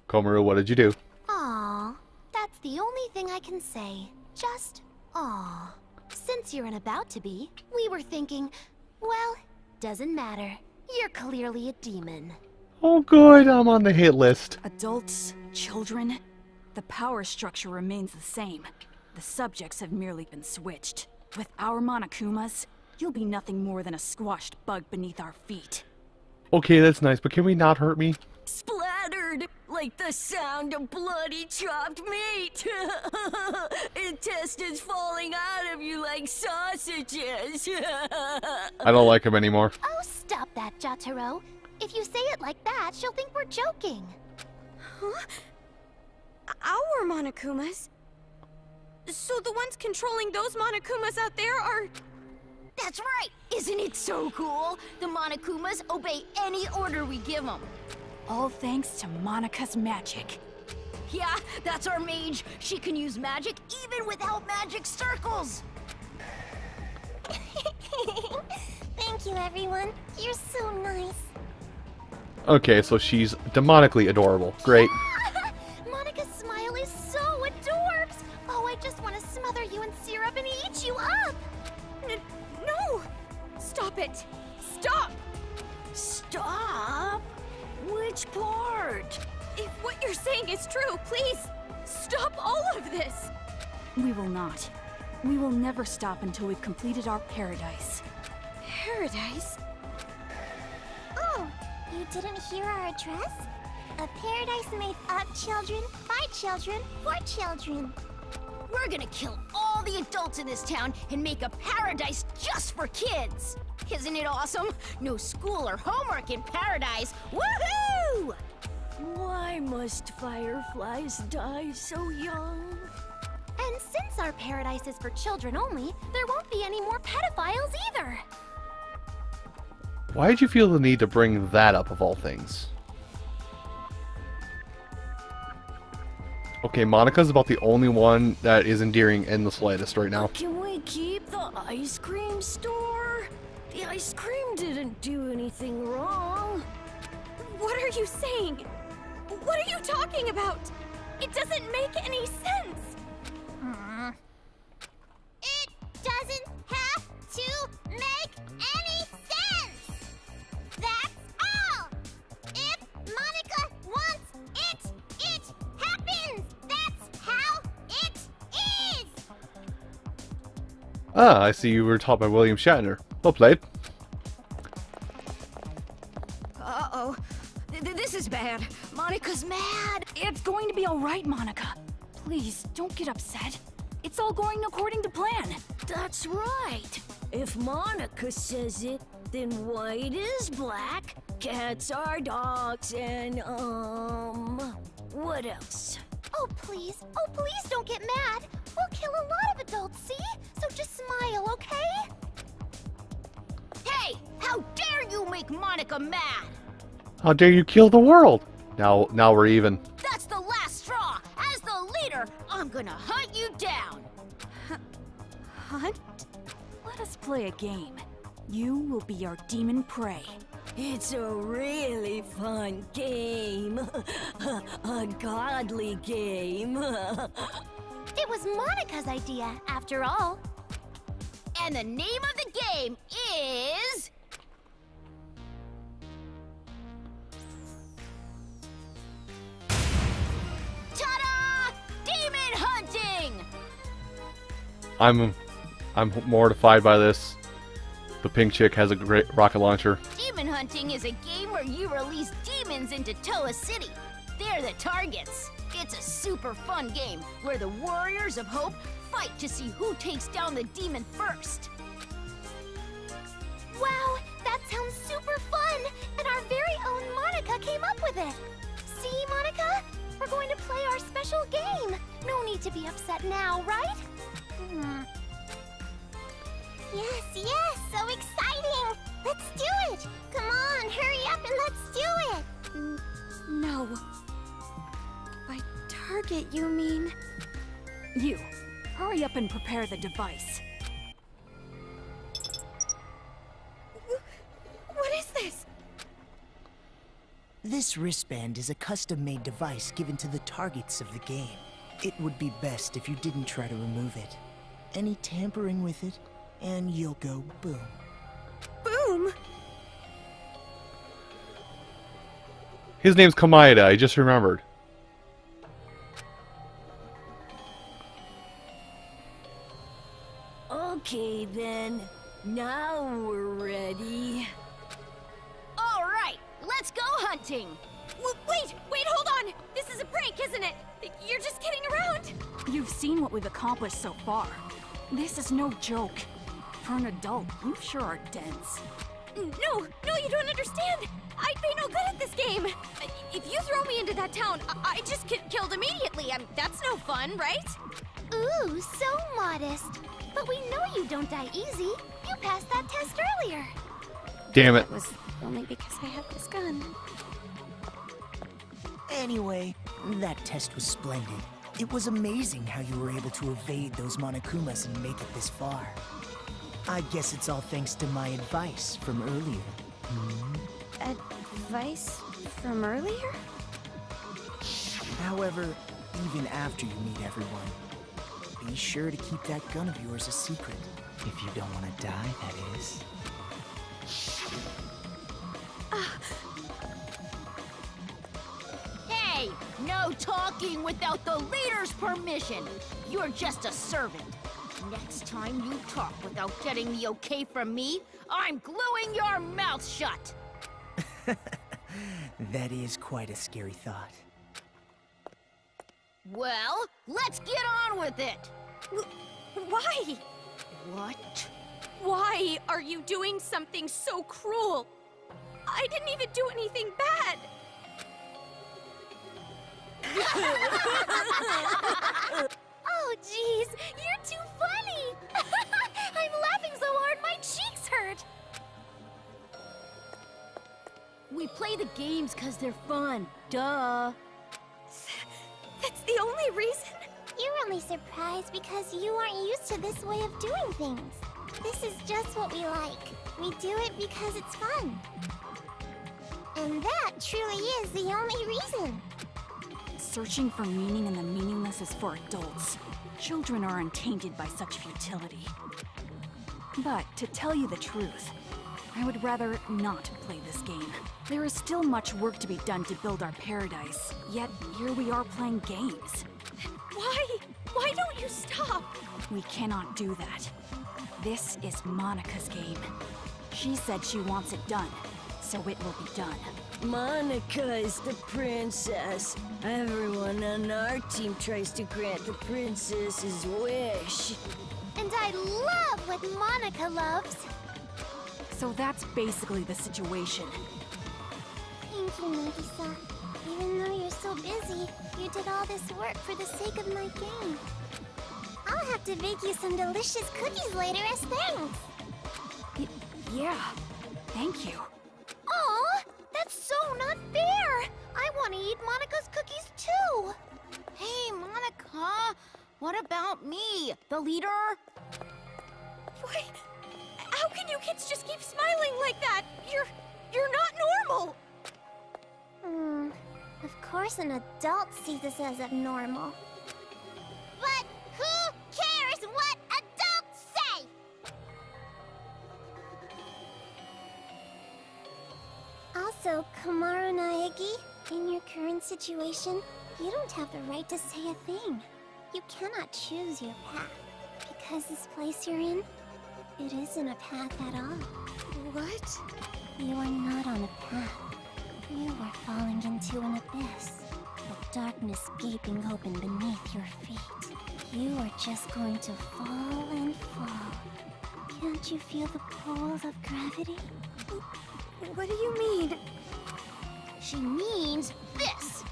Komaru, what did you do? Aw, that's the only thing I can say. Just aw. Since you're an about to be, we were thinking, well, doesn't matter. You're clearly a demon. Oh good, I'm on the hit list. Adults, children, the power structure remains the same. The subjects have merely been switched. With our Monokumas, you'll be nothing more than a squashed bug beneath our feet. Okay, that's nice, but can we not hurt me? Splattered like the sound of bloody chopped meat. Intestines falling out of you like sausages. I don't like him anymore. Oh, stop that, Jotaro. If you say it like that, she'll think we're joking. Huh? Our Monokumas? So the ones controlling those Monokumas out there are... That's right! Isn't it so cool? The Monokumas obey any order we give them. All thanks to Monica's magic. Yeah, that's our mage. She can use magic even without magic circles. Thank you, everyone. You're so nice. Okay, so she's demonically adorable. Great. Monica's smile is so adorbs. Oh, I just want to smother you in syrup and eat you up. No! Stop it! Stop! Stop? Which part? If what you're saying is true, please stop all of this. We will not. We will never stop until we've completed our paradise. Paradise? Oh, you didn't hear our address? A paradise made of children, by children, for children. We're gonna kill all the adults in this town and make a paradise just for kids. Isn't it awesome? No school or homework in paradise. Woohoo! Why must fireflies die so young? And since our paradise is for children only, there won't be any more pedophiles either. Why did you feel the need to bring that up of all things? Okay, Monica's about the only one that is endearing in the slightest right now. Can we keep the ice cream store? The ice cream didn't do anything wrong. What are you saying? What are you talking about? It doesn't make any sense. It doesn't have to make any sense. That's all. If Monica wants it, it happens. That's how it is. Ah, I see you were taught by William Shatner. Well played. Uh-oh. This is bad. Monica's mad. It's going to be all right, Monica. Please, don't get upset. It's all going according to plan. That's right. If Monica says it, then white is black, cats are dogs, and, what else? Oh, please don't get mad. We'll kill a lot of adults, see? So just smile, okay? Hey, how dare you make Monica mad? How dare you kill the world? Now we're even. That's the last straw. As the leader, I'm gonna hunt you down. Hunt? Let us play a game. You will be our demon prey. It's a really fun game. A godly game. It was Monica's idea, after all. And the name of the game is... Ta-da! Demon hunting! I'm mortified by this. The pink chick has a great rocket launcher. Demon hunting is a game where you release demons into Toa City. They're the targets. It's a super fun game where the Warriors of Hope fight to see who takes down the demon first. Wow, that sounds super fun! And our very own Monica came up with it. See, Monica? We're going to play our special game. No need to be upset now, right? Yes, so exciting! Let's do it! Come on, hurry up and let's do it! No. By target, you mean? You, hurry up and prepare the device. What is this? This wristband is a custom-made device given to the targets of the game. It would be best if you didn't try to remove it. Any tampering with it, and you'll go boom. Boom? His name's Komaeda, I just remembered. Okay then, now we're ready. All right, let's go hunting! Wait, hold on! This is a prank, isn't it? You're just kidding around! You've seen what we've accomplished so far. This is no joke. For an adult, you sure are dense. No, you don't understand! I'd be no good at this game! If you throw me into that town, I just get killed immediately. That's no fun, right? Ooh, so modest. But we know you don't die easy. You passed that test earlier. Damn it. That was only because I have this gun. Anyway, that test was splendid. It was amazing how you were able to evade those Monokumas and make it this far. I guess it's all thanks to my advice from earlier. Advice From earlier? However, even after you meet everyone, be sure to keep that gun of yours a secret. If you don't want to die, that is. Hey, no talking without the leader's permission. You're just a servant. Next time you talk without getting the okay from me, I'm gluing your mouth shut. That is quite a scary thought. Well, let's get on with it. Why? What? Why are you doing something so cruel? I didn't even do anything bad. Oh, jeez, you're too funny! I'm laughing so hard my cheeks hurt! We play the games because they're fun. Duh. That's the only reason? You're only surprised because you aren't used to this way of doing things. This is just what we like. We do it because it's fun. And that truly is the only reason. Searching for meaning in the meaningless is for adults. Children are untainted by such futility. But to tell you the truth, I would rather not play this game. There is still much work to be done to build our paradise, yet here we are playing games. Why? Why don't you stop? We cannot do that. This is Monica's game. She said she wants it done, so it will be done. Monica is the princess. Everyone on our team tries to grant the princess's wish. And I love what Monica loves. So that's basically the situation. Thank you, Nagisa. Even though you're so busy, you did all this work for the sake of my game. I'll have to bake you some delicious cookies later as thanks. Yeah, thank you. Aw, that's so not fair. I want to eat Monica's cookies too. Hey, Monica. What about me, the leader? Why? How can you kids just keep smiling like that? You're not normal. Of course an adult sees this as abnormal. But who cares what adults say? Also, Kamaru Naegi, in your current situation, you don't have the right to say a thing. You cannot choose your path, because this place you're in, it isn't a path at all. What? You are not on a path. You are falling into an abyss, with darkness gaping open beneath your feet. You are just going to fall and fall. Can't you feel the pull of gravity? What do you mean? She means this.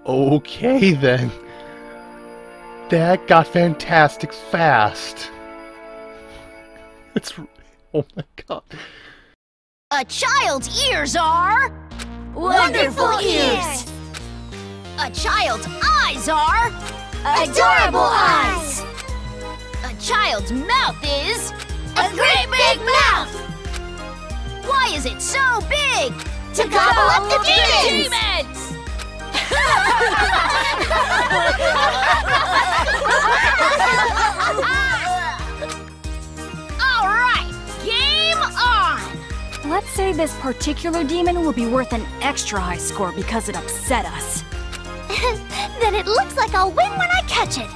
Okay then. That got fantastic fast. It's... oh my god. A child's ears are... wonderful ears! A child's eyes are... adorable eyes! A child's mouth is... a great big mouth! Why is it so big? To gobble up the demons! Alright, game on! Let's say this particular demon will be worth an extra high score because it upset us. Then it looks like I'll win when I catch it.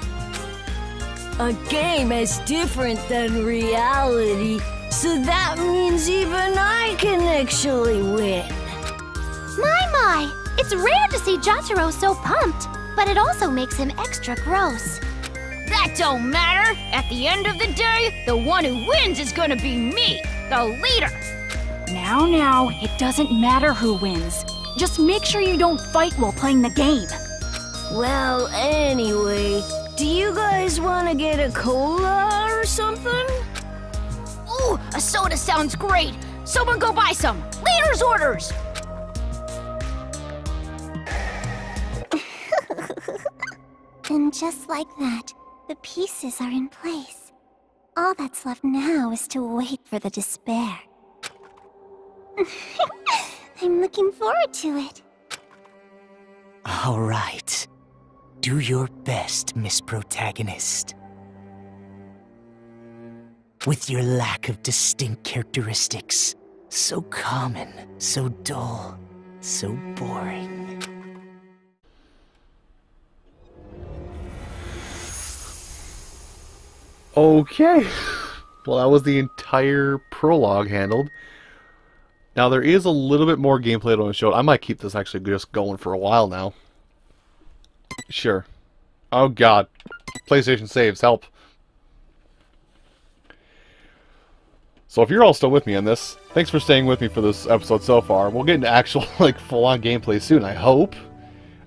A game is different than reality, so that means even I can actually win. My! It's rare to see Jotaro so pumped, but it also makes him extra gross. That don't matter. At the end of the day, the one who wins is gonna be me, the leader. Now, it doesn't matter who wins. Just make sure you don't fight while playing the game. Well, anyway, do you guys want to get a cola or something? Ooh, a soda sounds great. Someone go buy some. Leader's orders. And just like that, the pieces are in place. All that's left now is to wait for the despair. I'm looking forward to it. All right. Do your best, Miss Protagonist. With your lack of distinct characteristics, so common, so dull, so boring. Okay. Well, that was the entire prologue handled. Now, there is a little bit more gameplay I want to show. I might keep this actually just going for a while now. Sure. Oh, God. PlayStation saves. Help. So if you're all still with me on this, thanks for staying with me for this episode so far. We'll get into actual, like, full-on gameplay soon, I hope.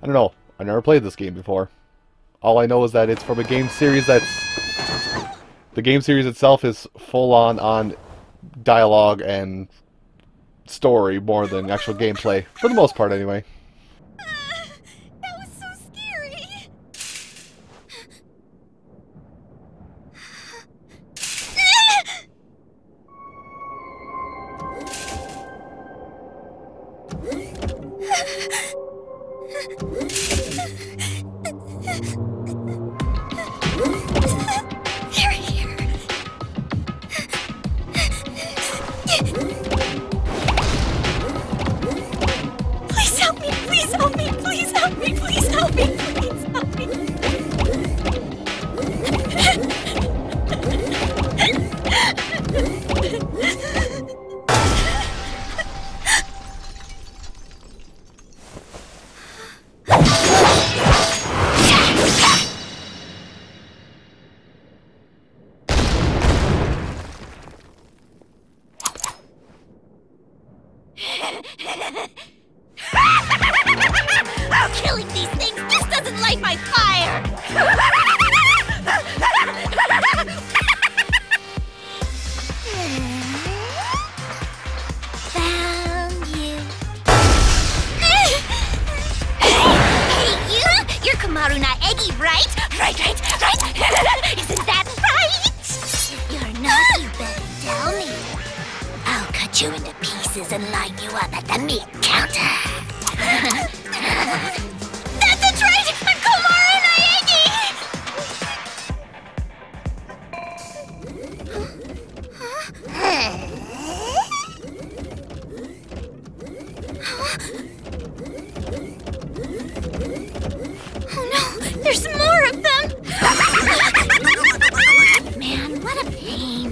I don't know. I've never played this game before. All I know is that it's from a game series that's... The game series itself is full-on dialogue and story more than actual gameplay. For the most part, anyway. That was so scary. They're here. Please help me, please help me, please help me, please help me, please help me. Oh, killing these things just doesn't light my fire! Found you. Hey, you! You're Komaru Naegi, right? Right. Isn't that right? If you're not, you better tell me. I'll cut you into pieces and line you up at the meat counter. That's right! I'm Komaru Naegi! Oh no! There's more of them! Man, what a pain.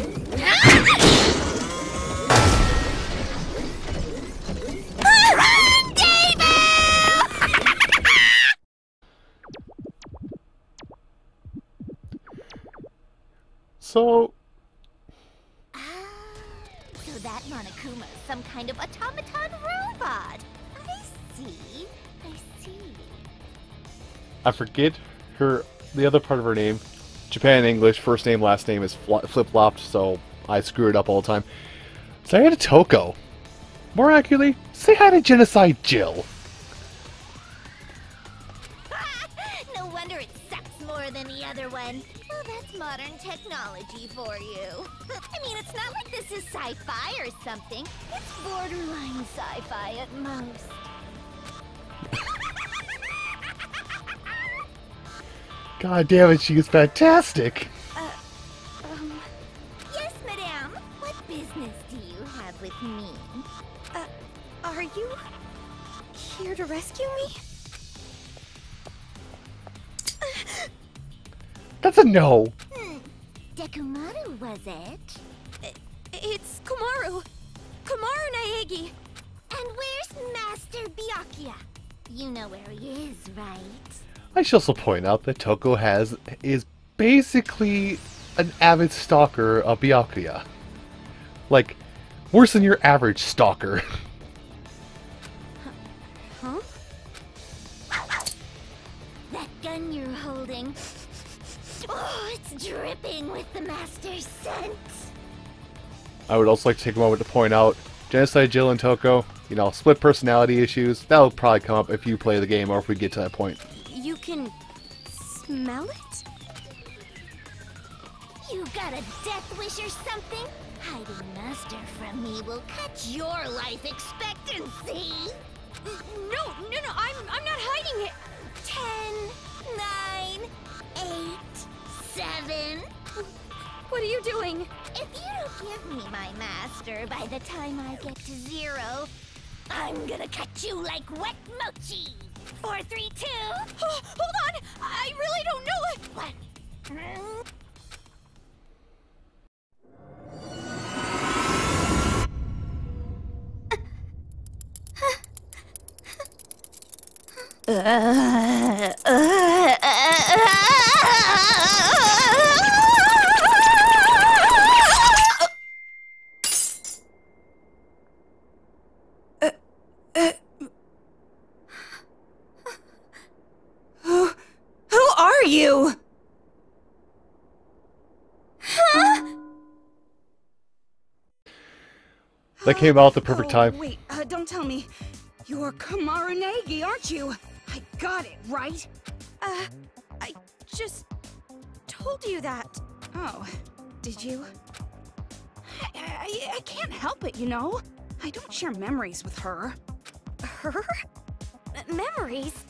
So that Monokuma is some kind of automaton robot. I see. I forget the other part of her name. Japan English, first name, last name is flip-flopped, so I screw it up all the time. Say hi to Toko. More accurately, say hi to Genocide Jill. No wonder it sucks more than the other one. Well, that's modern technology for you. I mean, it's not like this is sci-fi or something. It's borderline sci-fi at most. God damn it, she is fantastic. Yes, madame. What business do you have with me? Are you here to rescue me? That's a no. Dekumaru, was it? It's Komaru. Komaru Naegi. And where's Master Byakuya? You know where he is, right? I should also point out that Toko is basically an avid stalker of Byakuya. Like, worse than your average stalker. Huh? That gun you're holding. Oh, it's dripping with the master's scent. I would also like to take a moment to point out, Genocide Jill and Toko, you know, split personality issues, that'll probably come up if you play the game or if we get to that point. You can smell it? You got a death wish or something? Hiding master from me will cut your life expectancy. No, I'm not hiding it. 10, 9, 8, 7. What are you doing? If you don't give me my master by the time I get to 0, I'm gonna cut you like wet mochi. 4, 3, 2. Oh, hold on! I really don't know it! What? Who are you? That came out at the perfect time. Wait, don't tell me. You're Kamaranagi, aren't you? I got it, right? I just told you that. Oh, did you? I can't help it, you know? I don't share memories with her. Her? Memories?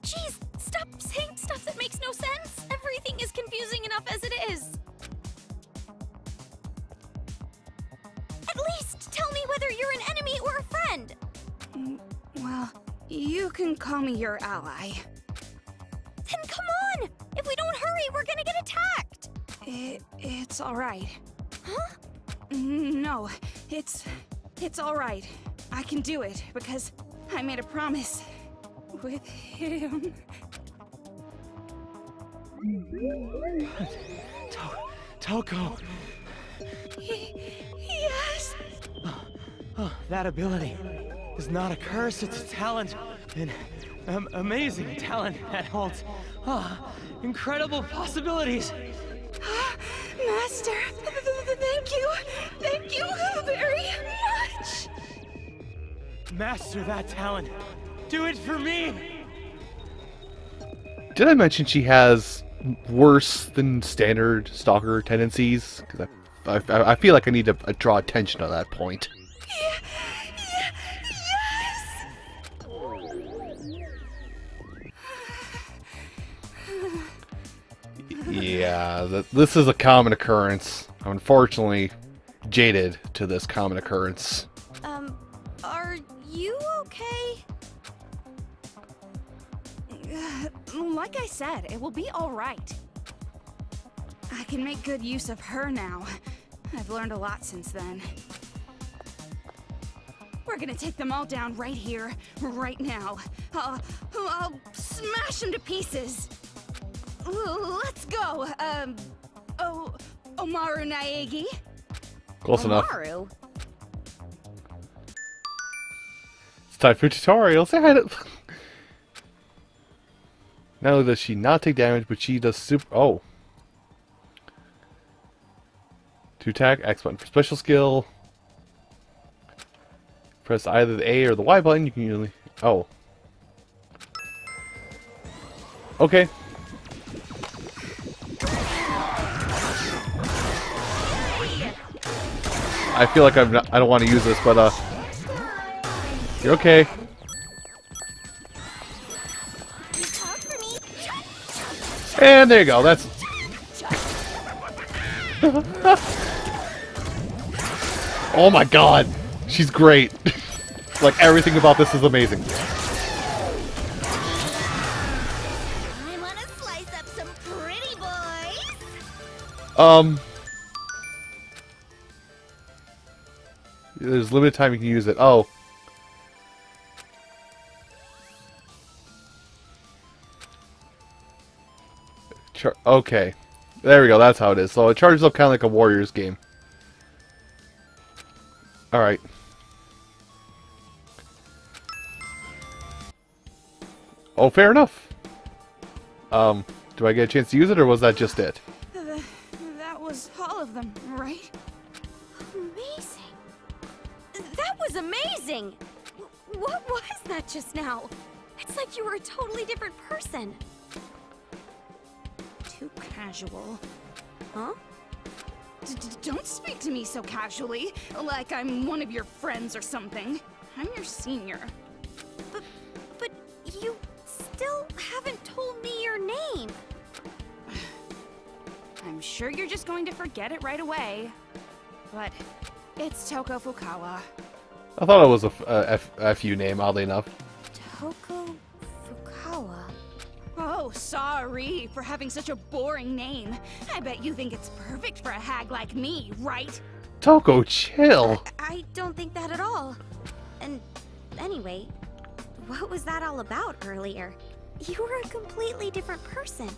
Jeez, stop saying stuff that makes no sense. Everything is confusing enough as it is. At least tell me whether you're an enemy or a friend. Well, you can call me your ally. Then come on! If we don't hurry, we're gonna get attacked! It's alright. Huh? No, it's alright. I can do it, because I made a promise with him. Toko! Yes! Oh, that ability is not a curse, it's a talent. An amazing talent that holds incredible possibilities. Master, thank you. Thank you very much. Master that talent. Do it for me. Did I mention she has worse than standard stalker tendencies? Because I feel like I need to draw attention to that point. Yeah, this is a common occurrence. I'm unfortunately jaded to this common occurrence. Are you okay? Like I said, it will be alright. I can make good use of her now. I've learned a lot since then. We're gonna take them all down right here, right now. I'll smash them to pieces. Let's go. Omaru Naegi. Close enough. Omaru? It's time for tutorials. Not only does she not take damage, but she does super... Oh. To attack, X button for special skill. Press either the A or the Y button. You can usually... Oh. Okay. I feel like I don't want to use this, but you're okay. And there you go. That's. Oh my god, she's great. Like everything about this is amazing. I wanna slice up some pretty boys. There's limited time you can use it. Oh. Okay. There we go, that's how it is. So it charges up kind of like a Warriors game. Alright. Oh, fair enough. Do I get a chance to use it, or was that just it? That was all of them, right? Amazing. That was amazing! What was that just now? It's like you were a totally different person. Too casual. Huh? Don't speak to me so casually, like I'm one of your friends or something. I'm your senior. But you still haven't told me your name. I'm sure you're just going to forget it right away. But it's Toko Fukawa. I thought it was a FU name, oddly enough. Toko Fukawa. Oh, sorry for having such a boring name. I bet you think it's perfect for a hag like me, right? Toko, chill. I don't think that at all. And anyway, what was that all about earlier? You were a completely different person.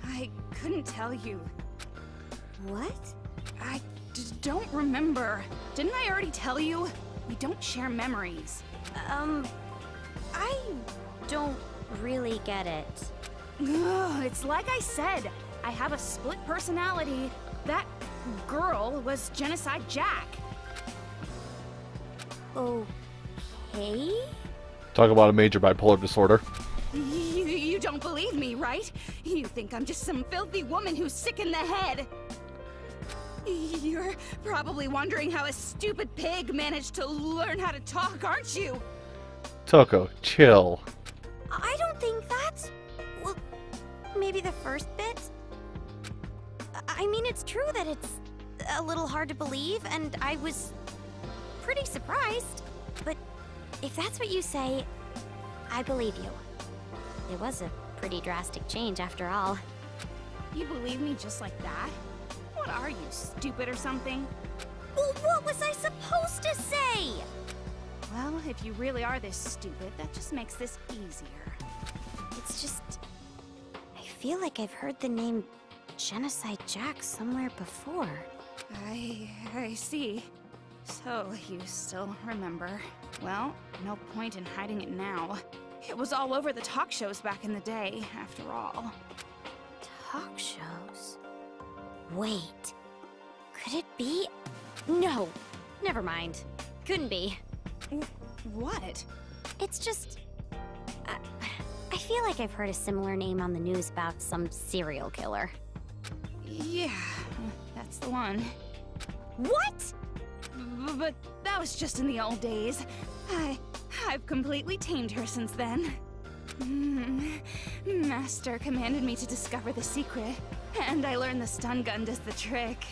I couldn't tell you. What? I don't remember. Didn't I already tell you? We don't share memories. I don't really get it. Ugh, it's like I said, I have a split personality. That girl was Genocide Jack. Okay? Talk about a major bipolar disorder. You don't believe me, right? You think I'm just some filthy woman who's sick in the head. You're probably wondering how a stupid pig managed to learn how to talk, aren't you? Toko, chill. I don't think that's... Well, maybe the first bit? I mean, it's true that it's a little hard to believe, and I was pretty surprised. But if that's what you say, I believe you. It was a pretty drastic change after all. You believe me just like that? What are you, stupid or something? Well, what was I supposed to say? Well, if you really are this stupid, that just makes this easier. It's just... I feel like I've heard the name Genocide Jack somewhere before. I see. So, you still remember. Well, no point in hiding it now. It was all over the talk shows back in the day, after all. Talk shows? Wait. Could it be? No. Never mind. Couldn't be. What? It's just... I feel like I've heard a similar name on the news about some serial killer. Yeah, that's the one. What? But that was just in the old days. I've completely tamed her since then. Master commanded me to discover the secret, and I learned the stun gun does the trick.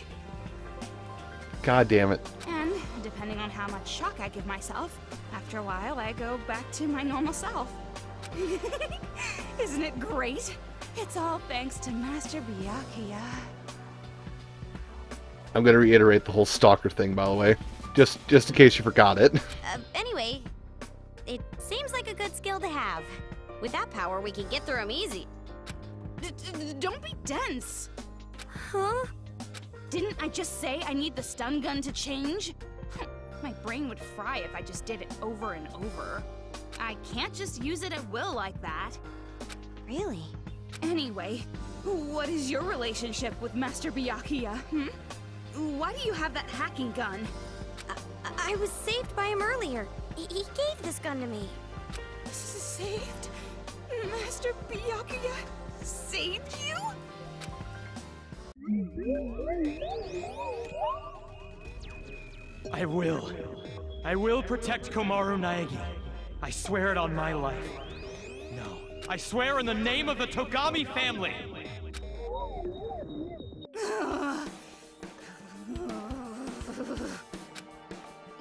God damn it. And depending on how much shock I give myself, after a while I go back to my normal self. Isn't it great? It's all thanks to Master Byakuya. I'm gonna reiterate the whole stalker thing, by the way. Just in case you forgot it. Anyway, it seems like a good skill to have. With that power, we can get through them easy. Don't be dense! Huh? Didn't I just say I need the stun gun to change? My brain would fry if I just did it over and over. I can't just use it at will like that. Really? Anyway, what is your relationship with Master Byakuya, Why do you have that hacking gun? I was saved by him earlier. He gave this gun to me. Saved? Master Byakuya saved you? I will protect Komaru Naegi. I swear it on my life. No, I swear in the name of the Togami family.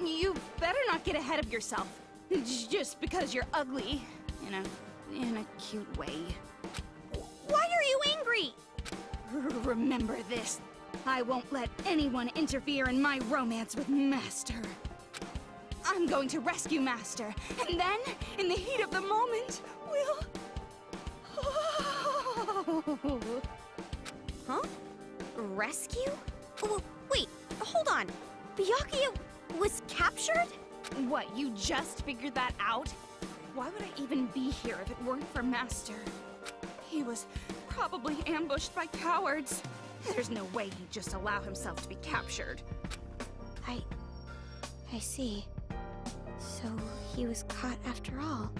You better not get ahead of yourself. Just because you're ugly. In a cute way. Why are you angry? Remember this. I won't let anyone interfere in my romance with Master. I'm going to rescue Master, and then, in the heat of the moment, we'll... Huh? Rescue? Oh, wait, hold on. Byakuya was captured? What, you just figured that out? Why would I even be here if it weren't for Master? He was probably ambushed by cowards. There's no way he'd just allow himself to be captured. I see. So he was caught after all.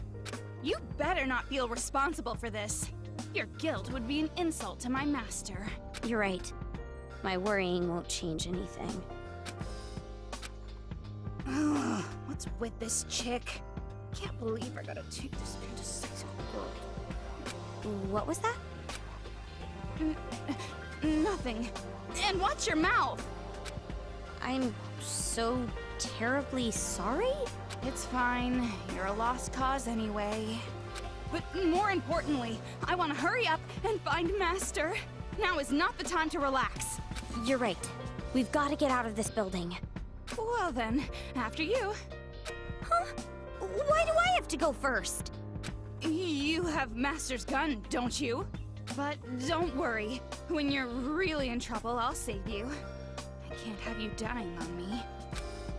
You better not feel responsible for this. Your guilt would be an insult to my master. You're right. My worrying won't change anything. What's with this chick? Can't believe I gotta take this indecisive girl. What was that? Nothing. And watch your mouth! I'm so terribly sorry? It's fine. You're a lost cause anyway. But more importantly, I want to hurry up and find Master. Now is not the time to relax. You're right. We've got to get out of this building. Well then, after you. Huh? Why do I have to go first? You have Master's gun, don't you? But don't worry. When you're really in trouble, I'll save you. I can't have you dying on me.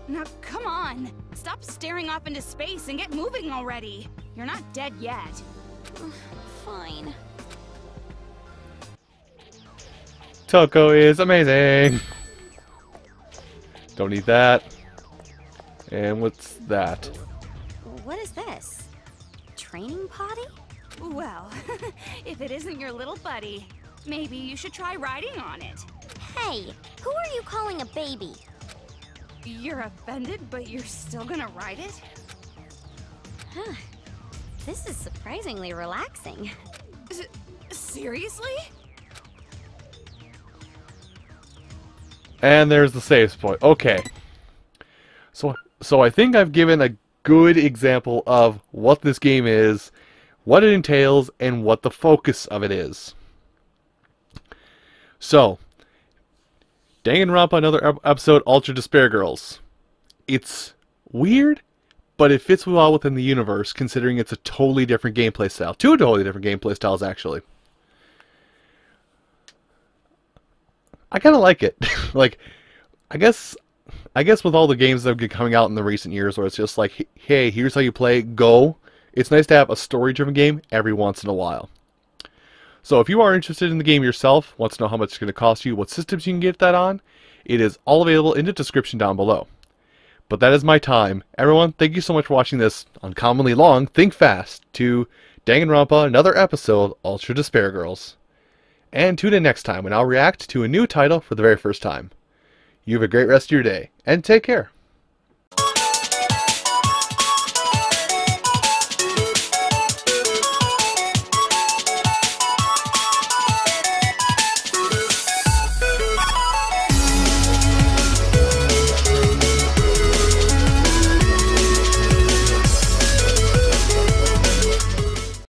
Now, come on! Stop staring off into space and get moving already! You're not dead yet. Fine. Toko is amazing! Don't need that. And what's that? What is this? Training potty? Well, if it isn't your little buddy, maybe you should try riding on it. Hey, who are you calling a baby? You're offended, but you're still gonna ride it? Huh. This is surprisingly relaxing. Seriously? And there's the save point. Okay. So I think I've given a good example of what this game is, what it entails, and what the focus of it is. So, Danganronpa, another episode, Ultra Despair Girls. It's weird, but it fits well within the universe, considering it's a totally different gameplay style. Two totally different gameplay styles, actually. I kind of like it. Like, I guess with all the games that have been coming out in the recent years, where it's just like, hey, here's how you play, go. It's nice to have a story-driven game every once in a while. So if you are interested in the game yourself, want to know how much it's going to cost you, what systems you can get that on, it is all available in the description down below. But that is my time. Everyone, thank you so much for watching this uncommonly long, think fast, to Danganronpa, another episode, Ultra Despair Girls. And tune in next time when I'll react to a new title for the very first time. You have a great rest of your day, and take care.